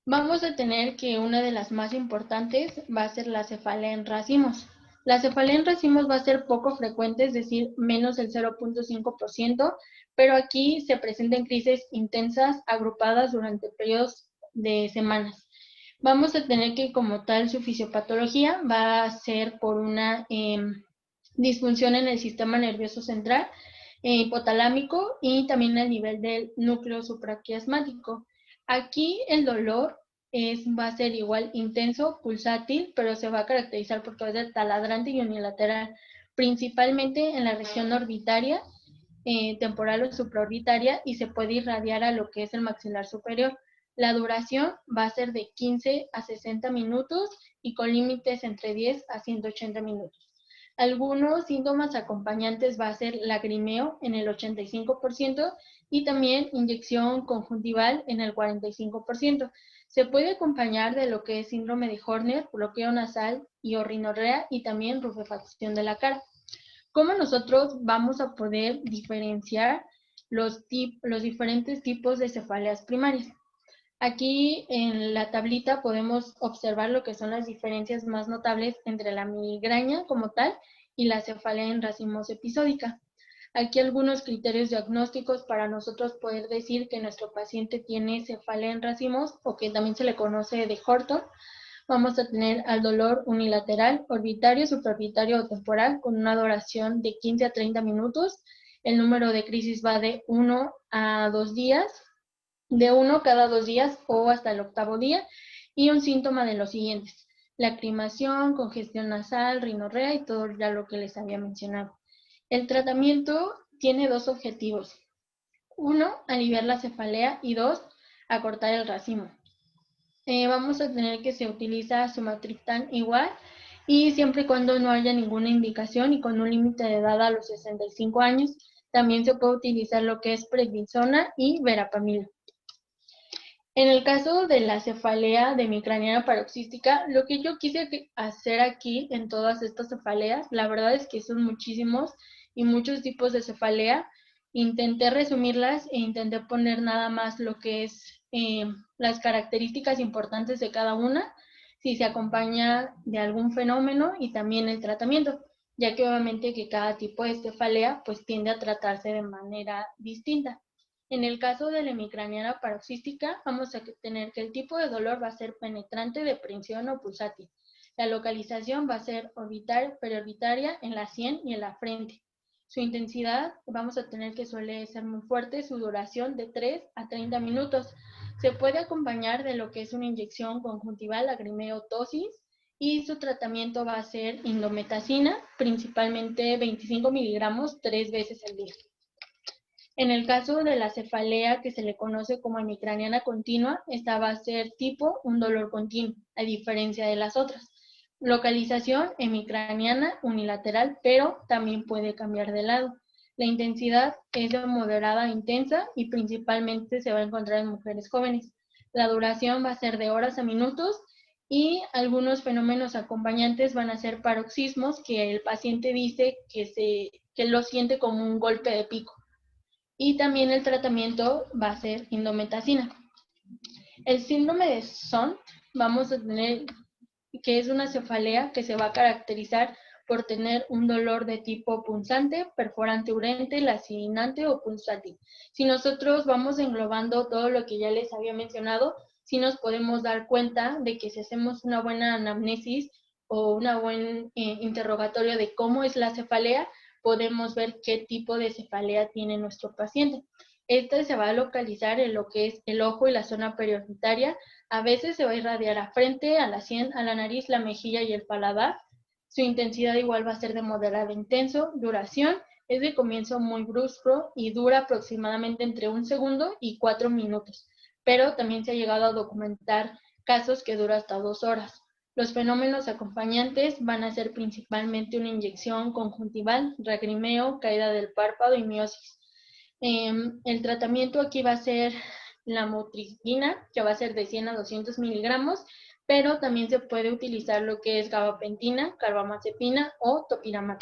Vamos a tener que una de las más importantes va a ser la cefalea en racimos. La cefalea en racimos va a ser poco frecuente, es decir, menos del 0.5%, pero aquí se presentan crisis intensas agrupadas durante periodos de semanas. Vamos a tener que como tal su fisiopatología va a ser por una disfunción en el sistema nervioso central, hipotalámico y también a nivel del núcleo supraquiasmático. Aquí el dolor va a ser igual intenso, pulsátil, pero se va a caracterizar porque va a ser taladrante y unilateral, principalmente en la región orbitaria, temporal o supraorbitaria, y se puede irradiar a lo que es el maxilar superior. La duración va a ser de 15 a 60 minutos y con límites entre 10 a 180 minutos. Algunos síntomas acompañantes va a ser lagrimeo en el 85% y también inyección conjuntival en el 45%. Se puede acompañar de lo que es síndrome de Horner, bloqueo nasal y orrinorrea y también rubefacción de la cara. ¿Cómo nosotros vamos a poder diferenciar los diferentes tipos de cefaleas primarias? Aquí en la tablita podemos observar lo que son las diferencias más notables entre la migraña como tal y la cefalea en racimos episódica. Aquí algunos criterios diagnósticos para nosotros poder decir que nuestro paciente tiene cefalea en racimos o que también se le conoce de Horton. Vamos a tener al dolor unilateral, orbitario, supraorbitario o temporal con una duración de 15 a 30 minutos. El número de crisis va de 1 a 2 días, de 1 cada 2 días o hasta el octavo día, y un síntoma de los siguientes: lacrimación, congestión nasal, rinorrea y todo ya lo que les había mencionado. El tratamiento tiene dos objetivos: uno, aliviar la cefalea y dos, acortar el racimo. Vamos a tener que se utiliza sumatriptán igual y siempre y cuando no haya ninguna indicación y con un límite de edad a los 65 años, también se puede utilizar lo que es prednisona y verapamil. En el caso de la cefalea demicraniana paroxística, lo que yo quise hacer aquí en todas estas cefaleas, la verdad es que son muchísimos y muchos tipos de cefalea. Intenté resumirlas e intenté poner nada más lo que es las características importantes de cada una, si se acompaña de algún fenómeno y también el tratamiento, ya que obviamente que cada tipo de cefalea pues tiende a tratarse de manera distinta. En el caso de la hemicraniana paroxística, vamos a tener que el tipo de dolor va a ser penetrante, depresión o pulsátil. La localización va a ser orbital, periorbitaria, en la sien y en la frente. Su intensidad vamos a tener que suele ser muy fuerte, su duración de 3 a 30 minutos. Se puede acompañar de lo que es una inyección conjuntival, lagrimeo, tosis, y su tratamiento va a ser indometacina, principalmente 25 miligramos 3 veces al día. En el caso de la cefalea, que se le conoce como hemicraniana continua, esta va a ser tipo un dolor continuo, a diferencia de las otras. Localización hemicraniana unilateral, pero también puede cambiar de lado. La intensidad es de moderada a intensa y principalmente se va a encontrar en mujeres jóvenes. La duración va a ser de horas a minutos y algunos fenómenos acompañantes van a ser paroxismos que el paciente dice que lo siente como un golpe de pico. Y también el tratamiento va a ser indometacina. El síndrome de SON vamos a tener que es una cefalea que se va a caracterizar por tener un dolor de tipo punzante, perforante, urente, lacinante o pulsátil. Si nosotros vamos englobando todo lo que ya les había mencionado, sí nos podemos dar cuenta de que si hacemos una buena anamnesis o un buen interrogatorio de cómo es la cefalea, podemos ver qué tipo de cefalea tiene nuestro paciente. Esta se va a localizar en lo que es el ojo y la zona periorbitaria. A veces se va a irradiar a frente, a la sien, a la nariz, la mejilla y el paladar. Su intensidad igual va a ser de moderado a intenso. Duración es de comienzo muy brusco y dura aproximadamente entre 1 segundo y 4 minutos. Pero también se ha llegado a documentar casos que duran hasta 2 horas. Los fenómenos acompañantes van a ser principalmente una inyección conjuntival, lagrimeo, caída del párpado y miosis. El tratamiento aquí va a ser la motricina, que va a ser de 100 a 200 miligramos, pero también se puede utilizar lo que es gabapentina, carbamazepina o topiramat.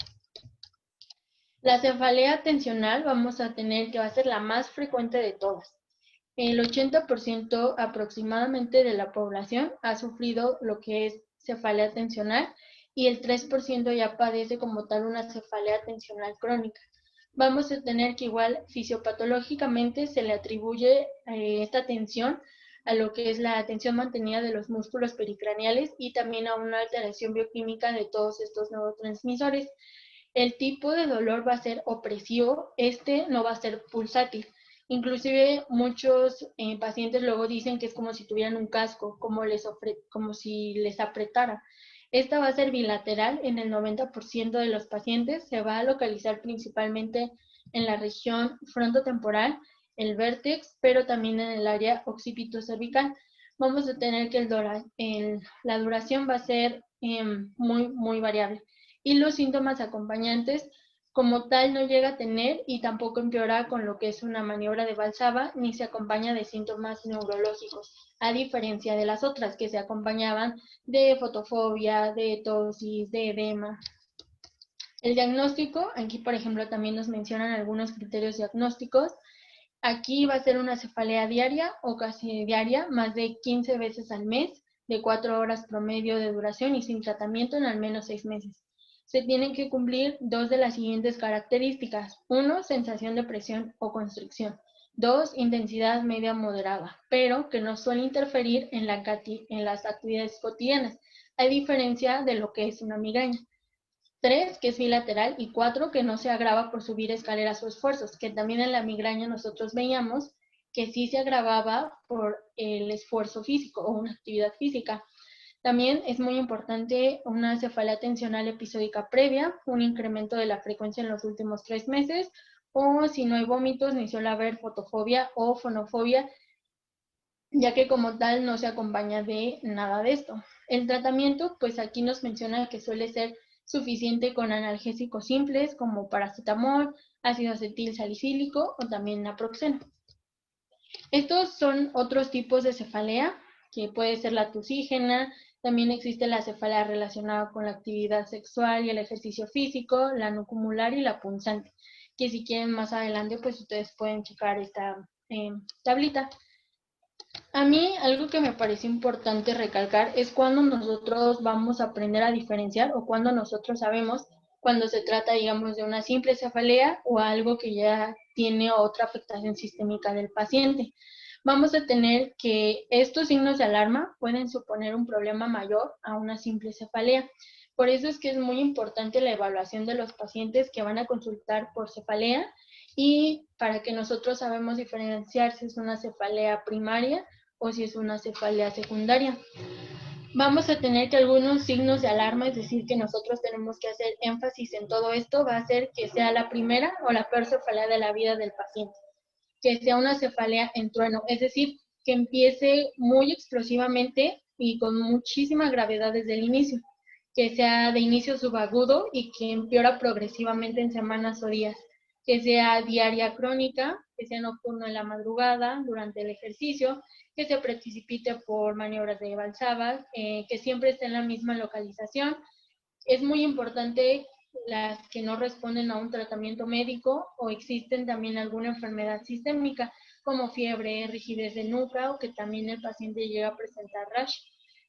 La cefalea tensional vamos a tener que va a ser la más frecuente de todas. El 80% aproximadamente de la población ha sufrido lo que es cefalea tensional y el 3% ya padece como tal una cefalea tensional crónica. Vamos a tener que igual fisiopatológicamente se le atribuye esta tensión a lo que es la tensión mantenida de los músculos pericraneales y también a una alteración bioquímica de todos estos neurotransmisores. El tipo de dolor va a ser opresivo, no va a ser pulsátil. Inclusive muchos pacientes luego dicen que es como si tuvieran un casco, como si les apretara. Esta va a ser bilateral en el 90% de los pacientes. Se va a localizar principalmente en la región frontotemporal, el vértex, pero también en el área occipito-cervical. Vamos a tener que la duración va a ser muy variable. Y los síntomas acompañantes como tal no llega a tener y tampoco empeora con lo que es una maniobra de Valsalva ni se acompaña de síntomas neurológicos, a diferencia de las otras que se acompañaban de fotofobia, de tosis, de edema. El diagnóstico, aquí por ejemplo también nos mencionan algunos criterios diagnósticos. Aquí va a ser una cefalea diaria o casi diaria, más de 15 veces al mes, de 4 horas promedio de duración y sin tratamiento en al menos 6 meses. Se tienen que cumplir 2 de las siguientes características. 1, sensación de presión o constricción. 2, intensidad media moderada, pero que no suele interferir en las actividades cotidianas, a diferencia de lo que es una migraña. 3, que es bilateral, y 4, que no se agrava por subir escaleras o esfuerzos, que también en la migraña nosotros veíamos que sí se agravaba por el esfuerzo físico o una actividad física. También es muy importante una cefalea tensional episódica previa, un incremento de la frecuencia en los últimos 3 meses, o si no hay vómitos ni suele haber fotofobia o fonofobia, ya que como tal no se acompaña de nada de esto. El tratamiento, pues aquí nos menciona que suele ser suficiente con analgésicos simples como paracetamol, ácido acetil salicílico o también naproxeno. Estos son otros tipos de cefalea, que puede ser la tusígena, también existe la cefalea relacionada con la actividad sexual y el ejercicio físico, la nucumular y la punzante, que si quieren más adelante, pues ustedes pueden checar esta tablita. A mí algo que me parece importante recalcar es cuando nosotros vamos a aprender a diferenciar o cuando nosotros sabemos cuando se trata, digamos, de una simple cefalea o algo que ya tiene otra afectación sistémica del paciente. Vamos a tener que estos signos de alarma pueden suponer un problema mayor a una simple cefalea. Por eso es que es muy importante la evaluación de los pacientes que van a consultar por cefalea y para que nosotros sabemos diferenciar si es una cefalea primaria o si es una cefalea secundaria. Vamos a tener que algunos signos de alarma, es decir, que nosotros tenemos que hacer énfasis en todo esto, va a ser que sea la primera o la peor cefalea de la vida del paciente, que sea una cefalea en trueno, es decir, que empiece muy explosivamente y con muchísima gravedad desde el inicio, que sea de inicio subagudo y que empeora progresivamente en semanas o días, que sea diaria crónica, que sea nocturno en la madrugada, durante el ejercicio, que se precipite por maniobras de Valsalva, que siempre esté en la misma localización. Es muy importante las que no responden a un tratamiento médico o existen también alguna enfermedad sistémica como fiebre, rigidez de nuca o que también el paciente llega a presentar rash.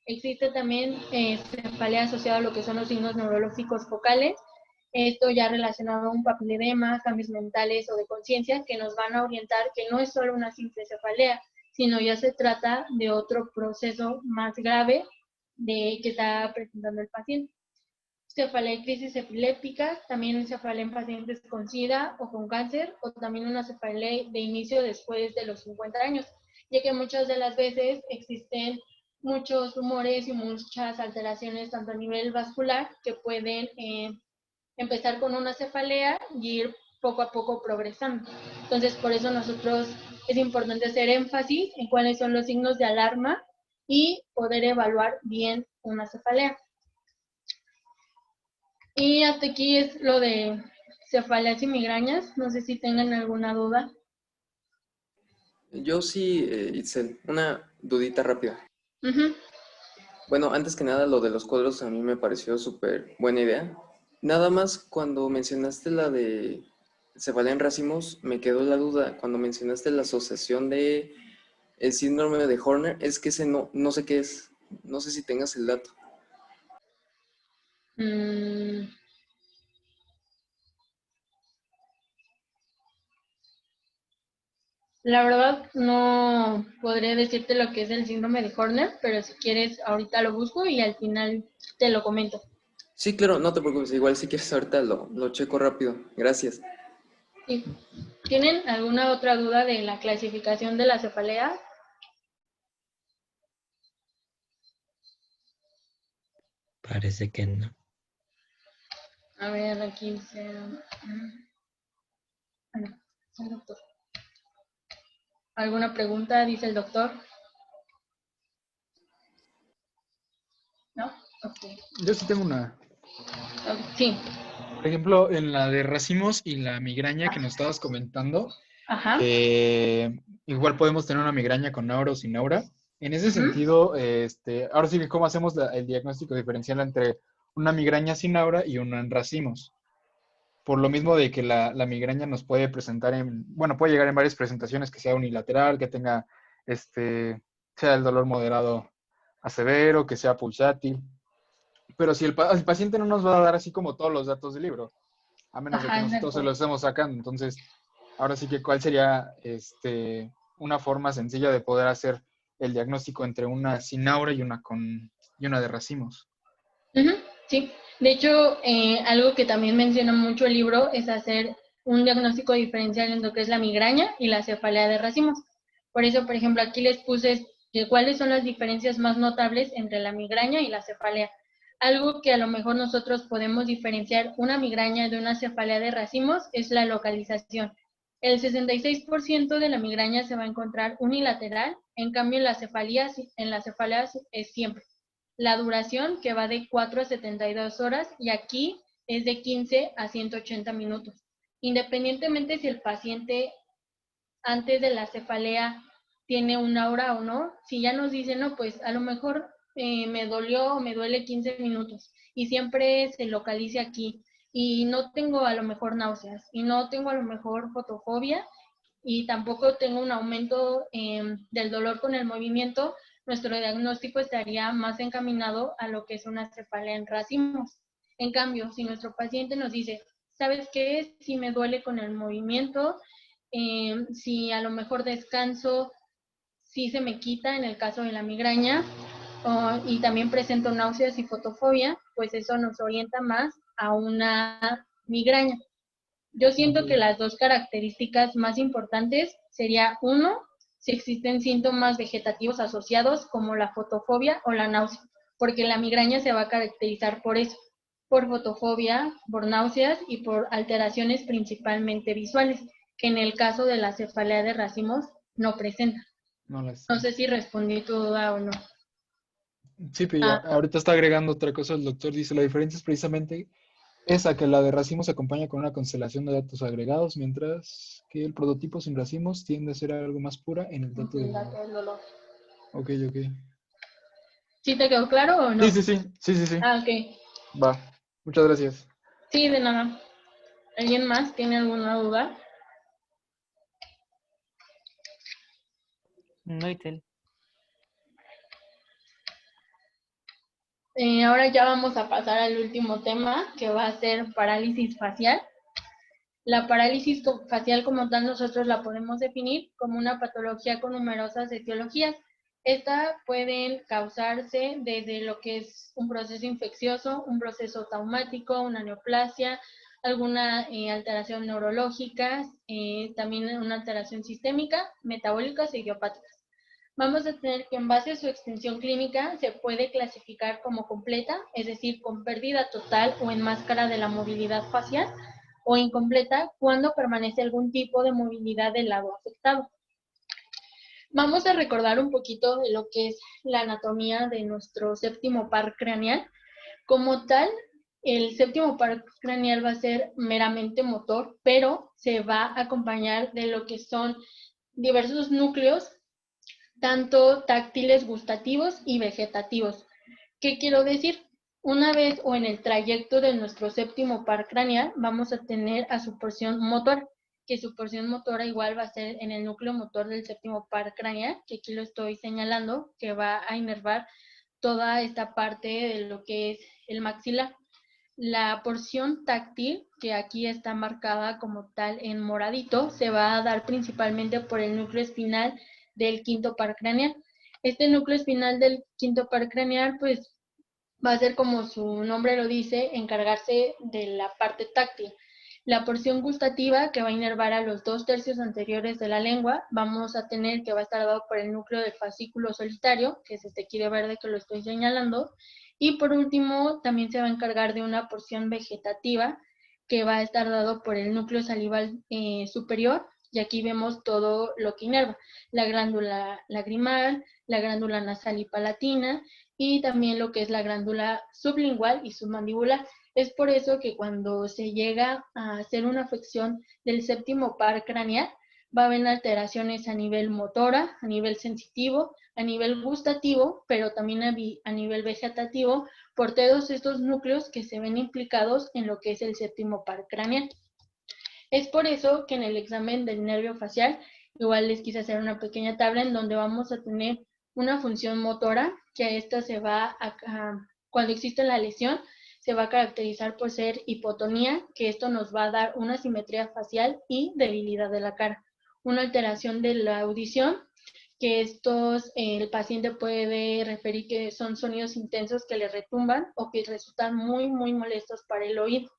Existe también cefalea asociada a lo que son los signos neurológicos focales, esto ya relacionado a un papiledema, cambios mentales o de conciencia que nos van a orientar que no es solo una simple cefalea, sino ya se trata de otro proceso más grave de que está presentando el paciente. Cefalea y crisis epilépticas, también cefalea en pacientes con SIDA o con cáncer, o también una cefalea de inicio después de los 50 años, ya que muchas de las veces existen muchos tumores y muchas alteraciones tanto a nivel vascular que pueden empezar con una cefalea y ir poco a poco progresando. Entonces, por eso nosotros es importante hacer énfasis en cuáles son los signos de alarma y poder evaluar bien una cefalea. Y hasta aquí es lo de cefaleas y migrañas. No sé si tengan alguna duda. Yo sí, Itzel, una dudita rápida. Uh-huh. Bueno, antes que nada, lo de los cuadros a mí me pareció súper buena idea. Nada más cuando mencionaste la de cefalea en racimos, me quedó la duda. Cuando mencionaste la asociación de el síndrome de Horner, es que ese no sé qué es. No sé si tengas el dato. La verdad no podré decirte lo que es el síndrome de Horner, pero si quieres ahorita lo busco y al final te lo comento. Sí, claro, no te preocupes. Igual si quieres ahorita lo checo rápido. Gracias. Sí. ¿Tienen alguna otra duda de la clasificación de la cefalea? Parece que no. A ver, aquí dice... no, el doctor. ¿Alguna pregunta? Dice el doctor. ¿No? Ok. Yo sí tengo una. Sí. Por ejemplo, en la de racimos y la migraña que nos estabas comentando, Ajá. igual podemos tener una migraña con aura o sin aura. En ese Uh-huh. sentido, ahora sí que cómo hacemos el diagnóstico diferencial entre una migraña sin aura y una en racimos. Por lo mismo de que la migraña nos puede presentar bueno, puede llegar en varias presentaciones, que sea unilateral, que tenga, sea el dolor moderado a severo, que sea pulsátil. Pero si el paciente no nos va a dar así como todos los datos del libro, a menos de que Ajá, nosotros se exacto. los estemos sacando. Entonces, ahora sí que cuál sería una forma sencilla de poder hacer el diagnóstico entre una sin aura y una de racimos. Uh-huh. Sí. De hecho, algo que también menciona mucho el libro es hacer un diagnóstico diferencial en lo que es la migraña y la cefalea de racimos. Por eso, por ejemplo, aquí les puse cuáles son las diferencias más notables entre la migraña y la cefalea. Algo que a lo mejor nosotros podemos diferenciar una migraña de una cefalea de racimos es la localización. El 66% de la migraña se va a encontrar unilateral, en cambio en la cefalea es siempre. La duración que va de 4 a 72 horas y aquí es de 15 a 180 minutos. Independientemente si el paciente antes de la cefalea tiene una hora o no, si ya nos dice, no, pues a lo mejor me dolió o me duele 15 minutos y siempre se localiza aquí y no tengo a lo mejor náuseas y no tengo a lo mejor fotofobia y tampoco tengo un aumento del dolor con el movimiento, nuestro diagnóstico estaría más encaminado a lo que es una cefalea en racimos. En cambio, si nuestro paciente nos dice, ¿sabes qué? Si me duele con el movimiento, si a lo mejor descanso, si se me quita en el caso de la migraña, y también presento náuseas y fotofobia, pues eso nos orienta más a una migraña. Yo siento que las dos características más importantes sería, uno, si existen síntomas vegetativos asociados como la fotofobia o la náusea, porque la migraña se va a caracterizar por eso, por fotofobia, por náuseas y por alteraciones principalmente visuales, que en el caso de la cefalea de racimos no presenta. No las... No sé si respondí tu duda o no. Sí, pero Ah, ahorita está agregando otra cosa. El doctor dice, la diferencia es precisamente esa, que la de racimos se acompaña con una constelación de datos agregados, mientras que el prototipo sin racimos tiende a ser algo más pura en el dato el del dato dolor. del dolor. Ok, ok. ¿Sí te quedó claro o Sí, no? sí, sí, sí, sí, sí. Ah, ok. Va. Muchas gracias. Sí, de nada. ¿Alguien más tiene alguna duda? No, Itel. Ahora ya vamos a pasar al último tema, que va a ser parálisis facial. La parálisis facial como tal nosotros la podemos definir como una patología con numerosas etiologías. Estas pueden causarse desde lo que es un proceso infeccioso, un proceso traumático, una neoplasia, alguna alteración neurológica, también una alteración sistémica, metabólicas e idiopáticas. Vamos a tener que en base a su extensión clínica se puede clasificar como completa, es decir, con pérdida total o en máscara de la movilidad facial, o incompleta cuando permanece algún tipo de movilidad del lado afectado. Vamos a recordar un poquito de lo que es la anatomía de nuestro séptimo par craneal. Como tal, el séptimo par craneal va a ser meramente motor, pero se va a acompañar de lo que son diversos núcleos, tanto táctiles, gustativos y vegetativos. ¿Qué quiero decir? Una vez o en el trayecto de nuestro séptimo par craneal, vamos a tener a su porción motora, que su porción motora igual va a ser en el núcleo motor del séptimo par craneal, que aquí lo estoy señalando, que va a inervar toda esta parte de lo que es el maxilar. La porción táctil, que aquí está marcada como tal en moradito, se va a dar principalmente por el núcleo espinal del quinto par craneal. Este núcleo espinal del quinto par craneal, pues, va a ser, como su nombre lo dice, encargarse de la parte táctil. La porción gustativa, que va a inervar a los 2/3 anteriores de la lengua, vamos a tener que va a estar dado por el núcleo del fascículo solitario, que es este aquí de verde que lo estoy señalando. Y por último, también se va a encargar de una porción vegetativa, que va a estar dado por el núcleo salival superior, y aquí vemos todo lo que inerva: la glándula lagrimal, la glándula nasal y palatina, y también lo que es la glándula sublingual y submandibular. Es por eso que cuando se llega a hacer una afección del séptimo par craneal, va a haber alteraciones a nivel motora, a nivel sensitivo, a nivel gustativo, pero también a nivel vegetativo, por todos estos núcleos que se ven implicados en lo que es el séptimo par craneal. Es por eso que en el examen del nervio facial, igual les quise hacer una pequeña tabla en donde vamos a tener una función motora, que esta se va cuando existe la lesión, se va a caracterizar por ser hipotonía, que esto nos va a dar una simetría facial y debilidad de la cara. Una alteración de la audición, que el paciente puede referir que son sonidos intensos que le retumban o que resultan muy, muy molestos para el oído.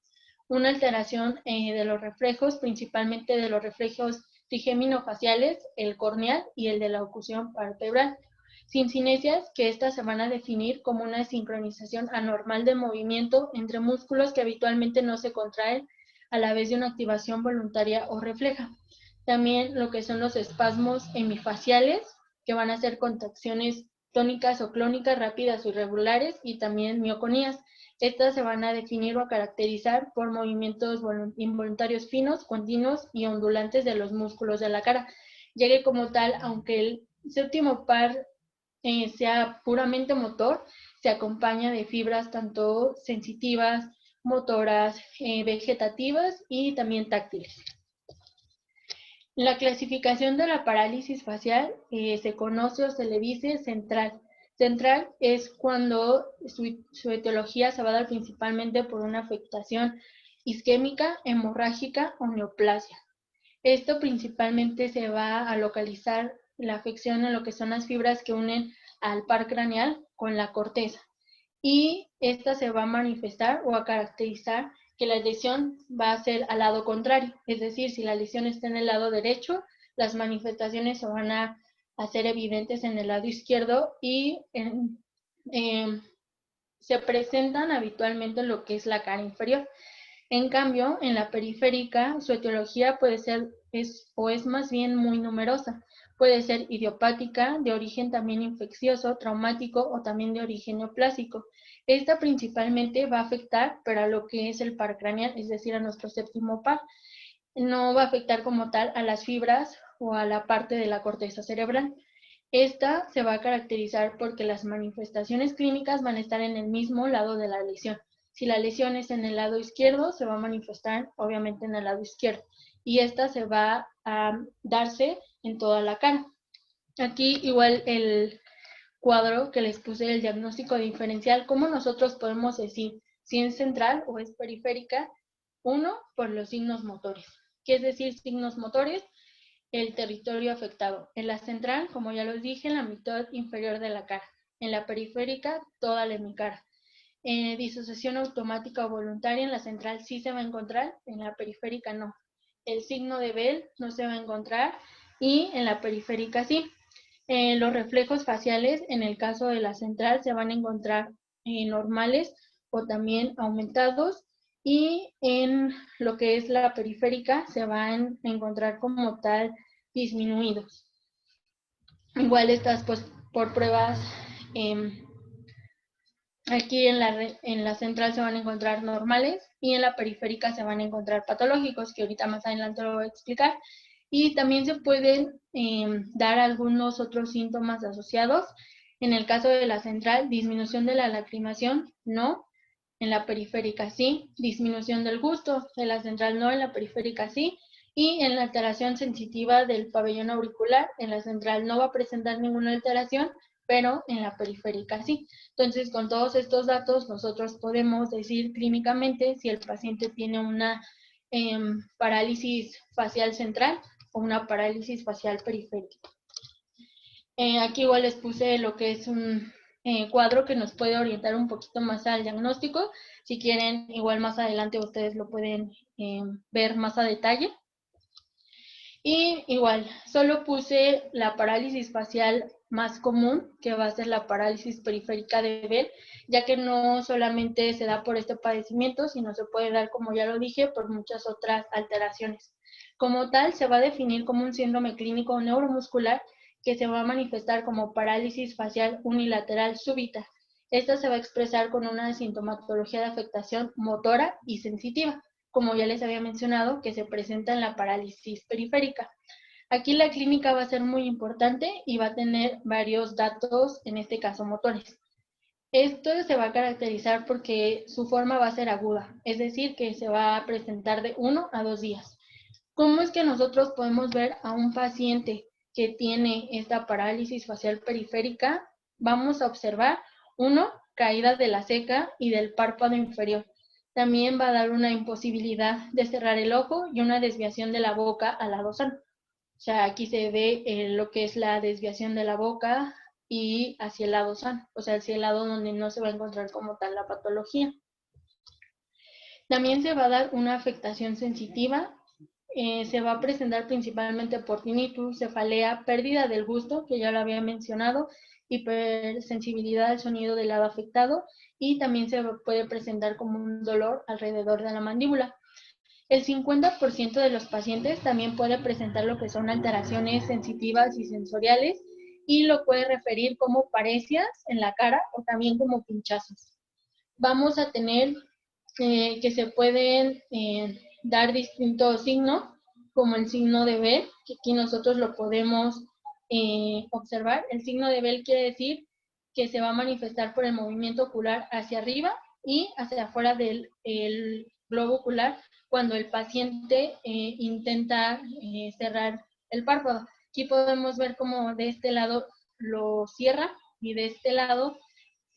Una alteración de los reflejos, principalmente de los reflejos trigémino-faciales, el corneal y el de la oclusión palpebral. Sincinesias, que estas se van a definir como una sincronización anormal de movimiento entre músculos que habitualmente no se contraen a la vez de una activación voluntaria o refleja. También lo que son los espasmos hemifaciales, que van a ser contracciones tónicas o clónicas rápidas o irregulares, y también mioconías. Estas se van a definir o caracterizar por movimientos involuntarios finos, continuos y ondulantes de los músculos de la cara, ya que como tal, aunque el séptimo par sea puramente motor, se acompaña de fibras tanto sensitivas, motoras, vegetativas y también táctiles. La clasificación de la parálisis facial se conoce o se le dice central. Central es cuando su etiología se va a dar principalmente por una afectación isquémica, hemorrágica o neoplasia. Esto principalmente se va a localizar la afección en lo que son las fibras que unen al par craneal con la corteza. Y esta se va a manifestar o a caracterizar que la lesión va a ser al lado contrario. Es decir, si la lesión está en el lado derecho, las manifestaciones se van a hacer evidentes en el lado izquierdo y se presentan habitualmente en lo que es la cara inferior. En cambio, en la periférica, su etiología puede ser, es más bien muy numerosa. Puede ser idiopática, de origen también infeccioso, traumático o también de origen neoplásico. Esta principalmente va a afectar, pero a lo que es el par craneal, es decir, a nuestro séptimo par. No va a afectar como tal a las fibras o a la parte de la corteza cerebral. Esta se va a caracterizar porque las manifestaciones clínicas van a estar en el mismo lado de la lesión. Si la lesión es en el lado izquierdo, se va a manifestar obviamente en el lado izquierdo. Y esta se va a darse en toda la cara. Aquí igual el cuadro que les puse del diagnóstico diferencial, ¿cómo nosotros podemos decir si es central o es periférica? Uno, por los signos motores. ¿Qué es decir signos motores? el territorio afectado. En la central, como ya los dije, en la mitad inferior de la cara. En la periférica, toda la hemicara. Disociación automática o voluntaria en la central sí se va a encontrar, en la periférica no. El signo de Bell no se va a encontrar y en la periférica sí. Los reflejos faciales en el caso de la central se van a encontrar normales o también aumentados, y en lo que es la periférica se van a encontrar como tal disminuidos. Igual estas pues por pruebas aquí en la central se van a encontrar normales y en la periférica se van a encontrar patológicos, que ahorita más adelante lo voy a explicar. Y también se pueden dar algunos otros síntomas asociados. En el caso de la central, disminución de la lacrimación, no. En la periférica sí. Disminución del gusto, en la central no, en la periférica sí. Y en la alteración sensitiva del pabellón auricular, en la central no va a presentar ninguna alteración, pero en la periférica sí. Entonces, con todos estos datos, nosotros podemos decir clínicamente si el paciente tiene una parálisis facial central o una parálisis facial periférica. Aquí igual les puse lo que es un cuadro que nos puede orientar un poquito más al diagnóstico. Si quieren, igual más adelante ustedes lo pueden ver más a detalle. Y igual, solo puse la parálisis facial más común, que va a ser la parálisis periférica de Bell, ya que no solamente se da por este padecimiento, sino se puede dar, como ya lo dije, por muchas otras alteraciones. Como tal, se va a definir como un síndrome clínico neuromuscular que se va a manifestar como parálisis facial unilateral súbita. Esta se va a expresar con una sintomatología de afectación motora y sensitiva, como ya les había mencionado, que se presenta en la parálisis periférica. Aquí la clínica va a ser muy importante y va a tener varios datos, en este caso motores. Esto se va a caracterizar porque su forma va a ser aguda, es decir, que se va a presentar de 1 a 2 días. ¿Cómo es que nosotros podemos ver a un paciente que tiene esta parálisis facial periférica? Vamos a observar, 1, caída de la ceja y del párpado inferior. También va a dar una imposibilidad de cerrar el ojo y una desviación de la boca al lado sano. O sea, aquí se ve lo que es la desviación de la boca y hacia el lado sano, o sea, hacia el lado donde no se va a encontrar como tal la patología. También se va a dar una afectación sensitiva. Se va a presentar principalmente por tinnitus, cefalea, pérdida del gusto, que ya lo había mencionado, hipersensibilidad al sonido del lado afectado, y también se puede presentar como un dolor alrededor de la mandíbula. El 50% de los pacientes también puede presentar lo que son alteraciones sensitivas y sensoriales, y lo puede referir como parecias en la cara o también como pinchazos. Vamos a tener que se pueden dar distintos signos, como el signo de Bell, que aquí nosotros lo podemos observar. El signo de Bell quiere decir que se va a manifestar por el movimiento ocular hacia arriba y hacia afuera del globo ocular cuando el paciente intenta cerrar el párpado. Aquí podemos ver cómo de este lado lo cierra y de este lado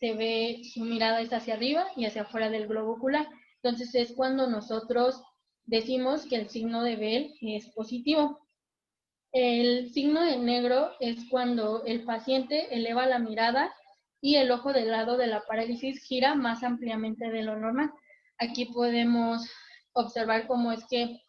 se ve su mirada es hacia arriba y hacia afuera del globo ocular. Entonces es cuando nosotros decimos que el signo de Bell es positivo. El signo de negro es cuando el paciente eleva la mirada y el ojo del lado de la parálisis gira más ampliamente de lo normal. Aquí podemos observar cómo es que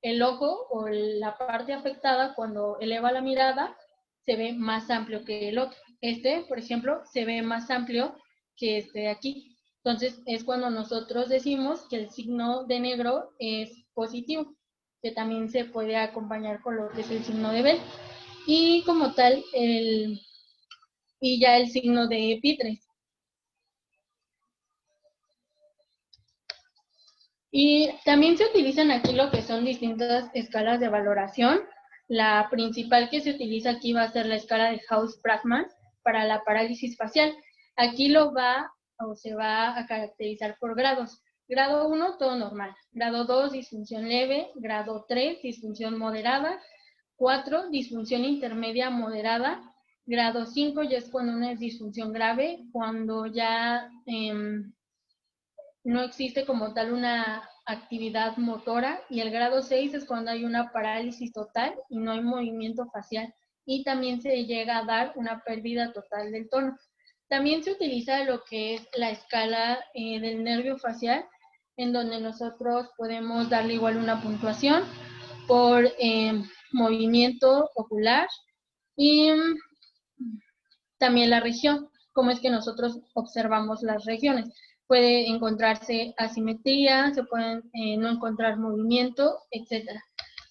el ojo o la parte afectada, cuando eleva la mirada, se ve más amplio que el otro. Este, por ejemplo, se ve más amplio que este de aquí. Entonces es cuando nosotros decimos que el signo de negro es positivo, que también se puede acompañar con lo que es el signo de Bell. Y como tal, y ya el signo de Pitres. Y también se utilizan aquí lo que son distintas escalas de valoración. La principal que se utiliza aquí va a ser la escala de Hauss-Bragman para la parálisis facial. Aquí se va a caracterizar por grados. Grado 1, todo normal. Grado 2, disfunción leve. Grado 3, disfunción moderada. 4, disfunción intermedia moderada. Grado 5 ya es cuando una es disfunción grave, cuando ya no existe como tal una actividad motora, y el grado 6 es cuando hay una parálisis total y no hay movimiento facial, y también se llega a dar una pérdida total del tono. También se utiliza lo que es la escala del nervio facial, en donde nosotros podemos darle igual una puntuación por movimiento ocular y también la región, cómo es que nosotros observamos las regiones. Puede encontrarse asimetría, se pueden no encontrar movimiento, etc.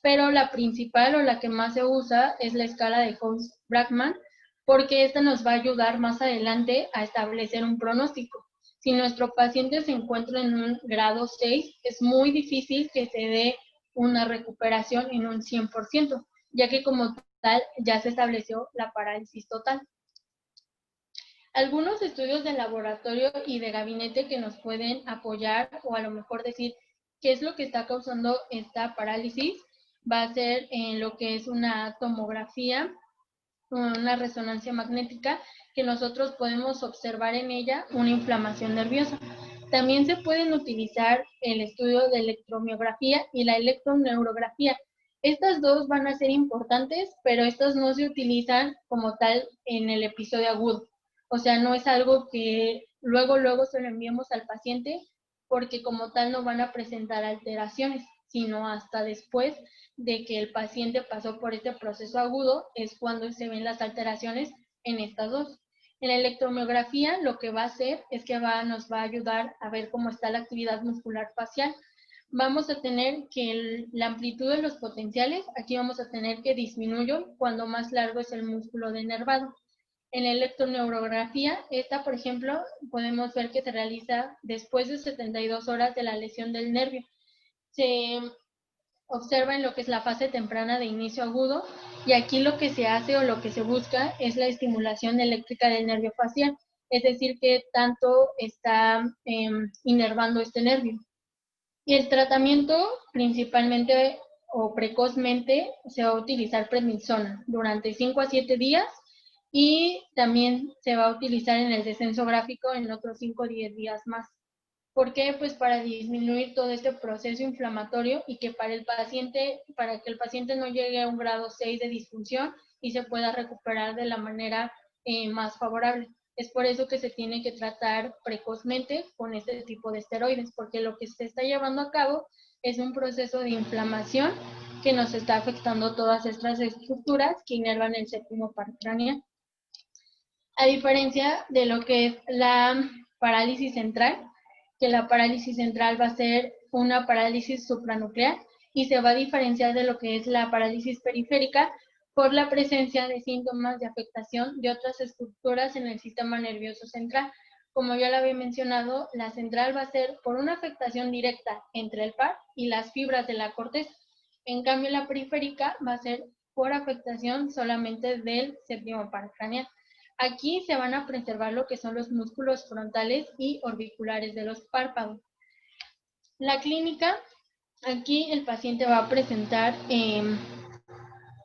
Pero la principal o la que más se usa es la escala de Cox-Brackman, porque esta nos va a ayudar más adelante a establecer un pronóstico. Si nuestro paciente se encuentra en un grado 6, es muy difícil que se dé una recuperación en un 100%, ya que como tal ya se estableció la parálisis total. Algunos estudios de laboratorio y de gabinete que nos pueden apoyar o a lo mejor decir qué es lo que está causando esta parálisis va a ser en lo que es una tomografía, una resonancia magnética, que nosotros podemos observar en ella una inflamación nerviosa. También se pueden utilizar el estudio de electromiografía y la electroneurografía. Estas dos van a ser importantes, pero estas no se utilizan como tal en el episodio agudo. O sea, no es algo que luego se lo enviemos al paciente, porque como tal no van a presentar alteraciones, sino hasta después de que el paciente pasó por este proceso agudo es cuando se ven las alteraciones en estas dos. En la electromiografía lo que va a hacer es que nos va a ayudar a ver cómo está la actividad muscular facial. Vamos a tener que la amplitud de los potenciales, aquí vamos a tener que disminuye cuando más largo es el músculo denervado. En la electroneurografía, esta, por ejemplo, podemos ver que se realiza después de 72 horas de la lesión del nervio. Se observa en lo que es la fase temprana de inicio agudo, y aquí lo que se hace o lo que se busca es la estimulación eléctrica del nervio facial, es decir, que tanto está inervando este nervio. Y el tratamiento principalmente o precozmente se va a utilizar prednisona durante 5 a 7 días, y también se va a utilizar en el descenso gráfico en otros 5 o 10 días más. ¿Por qué? Pues para disminuir todo este proceso inflamatorio y que para que el paciente no llegue a un grado 6 de disfunción y se pueda recuperar de la manera más favorable. Es por eso que se tiene que tratar precozmente con este tipo de esteroides, porque lo que se está llevando a cabo es un proceso de inflamación que nos está afectando todas estas estructuras que inervan el séptimo par craneal. A diferencia de lo que es la parálisis central, que la parálisis central va a ser una parálisis supranuclear y se va a diferenciar de lo que es la parálisis periférica por la presencia de síntomas de afectación de otras estructuras en el sistema nervioso central. Como ya lo había mencionado, la central va a ser por una afectación directa entre el par y las fibras de la corteza. En cambio, la periférica va a ser por afectación solamente del séptimo par craneal. Aquí se van a preservar lo que son los músculos frontales y orbiculares de los párpados. La clínica, aquí el paciente va a presentar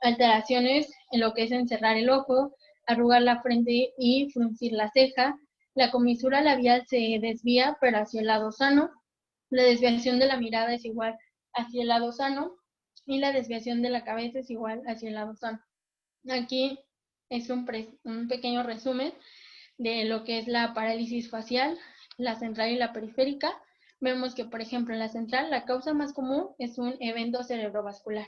alteraciones en lo que es encerrar el ojo, arrugar la frente y fruncir la ceja. La comisura labial se desvía, pero hacia el lado sano. La desviación de la mirada es igual hacia el lado sano, y la desviación de la cabeza es igual hacia el lado sano. Aquí es un pequeño resumen de lo que es la parálisis facial, la central y la periférica. Vemos que, por ejemplo, en la central la causa más común es un evento cerebrovascular,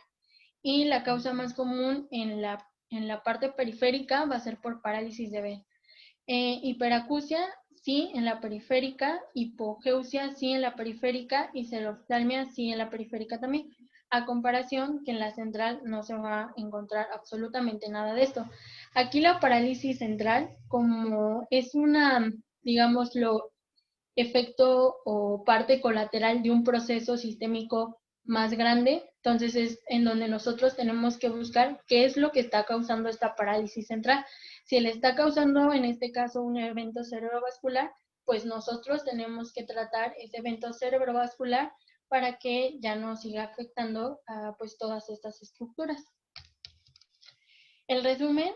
y la causa más común en la parte periférica va a ser por parálisis de ver. Hiperacusia, sí, en la periférica; hipogeusia, sí, en la periférica; y xeroftalmia, sí, en la periférica también. A comparación que en la central no se va a encontrar absolutamente nada de esto. Aquí la parálisis central, como es una, digámoslo, efecto o parte colateral de un proceso sistémico más grande, entonces es en donde nosotros tenemos que buscar qué es lo que está causando esta parálisis central. Si le está causando, en este caso, un evento cerebrovascular, pues nosotros tenemos que tratar ese evento cerebrovascular para que ya no siga afectando a pues todas estas estructuras. El resumen,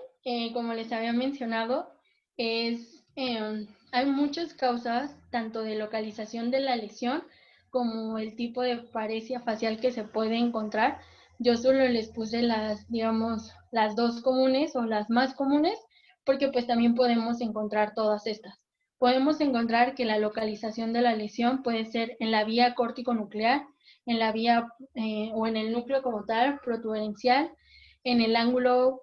como les había mencionado, es hay muchas causas, tanto de localización de la lesión como el tipo de paresia facial que se puede encontrar. Yo solo les puse las, digamos, las dos comunes o las más comunes, porque pues también podemos encontrar todas estas. Podemos encontrar que la localización de la lesión puede ser en la vía córtico-nuclear, en la vía o en el núcleo como tal, protuberencial, en el ángulo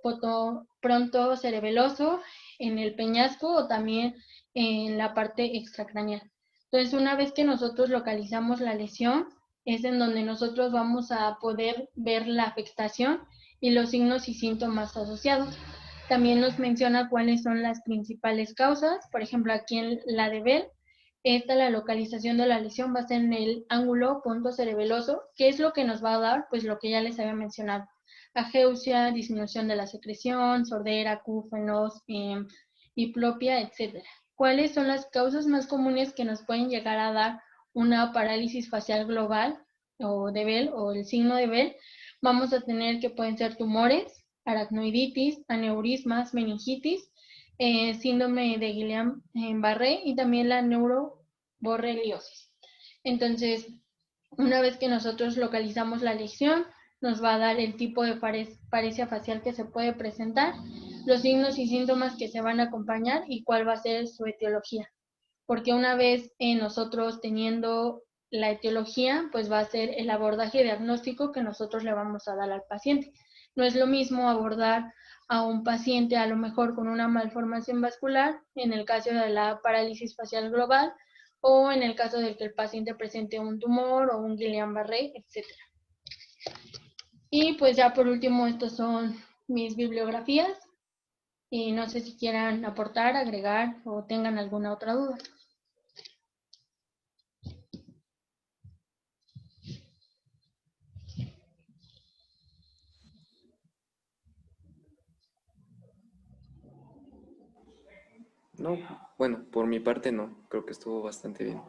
pronto-cerebeloso, en el peñasco o también en la parte extracraneal. Entonces, una vez que nosotros localizamos la lesión, es en donde nosotros vamos a poder ver la afectación y los signos y síntomas asociados. También nos menciona cuáles son las principales causas. Por ejemplo, aquí en la de Bell, la localización de la lesión va a ser en el ángulo punto cerebeloso, que es lo que nos va a dar, pues lo que ya les había mencionado. Ageusia, disminución de la secreción, sordera, acúfenos, diplopia, etc. ¿Cuáles son las causas más comunes que nos pueden llegar a dar una parálisis facial global o de Bell o el signo de Bell? Vamos a tener que pueden ser tumores, aracnoiditis, aneurismas, meningitis, síndrome de Guillain-Barré y también la neuroborreliosis. Entonces, una vez que nosotros localizamos la lesión, nos va a dar el tipo de paresia facial que se puede presentar, los signos y síntomas que se van a acompañar y cuál va a ser su etiología. Porque una vez nosotros teniendo la etiología, pues va a ser el abordaje diagnóstico que nosotros le vamos a dar al paciente. No es lo mismo abordar a un paciente a lo mejor con una malformación vascular, en el caso de la parálisis facial global, o en el caso de que el paciente presente un tumor o un Guillain-Barré, etc. Y pues ya por último, estos son mis bibliografías. Y no sé si quieran aportar, agregar o tengan alguna otra duda. No, bueno, por mi parte no, creo que estuvo bastante bien.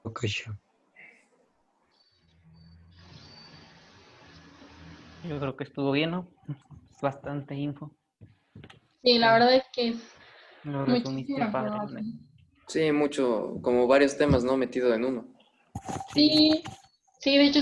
Ok, yo. Yo creo que estuvo bien, ¿no? Es bastante info. Sí, la verdad es que es Lo resumiste muchísima padre. información. Sí, mucho, como varios temas, ¿no? Metido en uno. Sí. Sí, sí, de hecho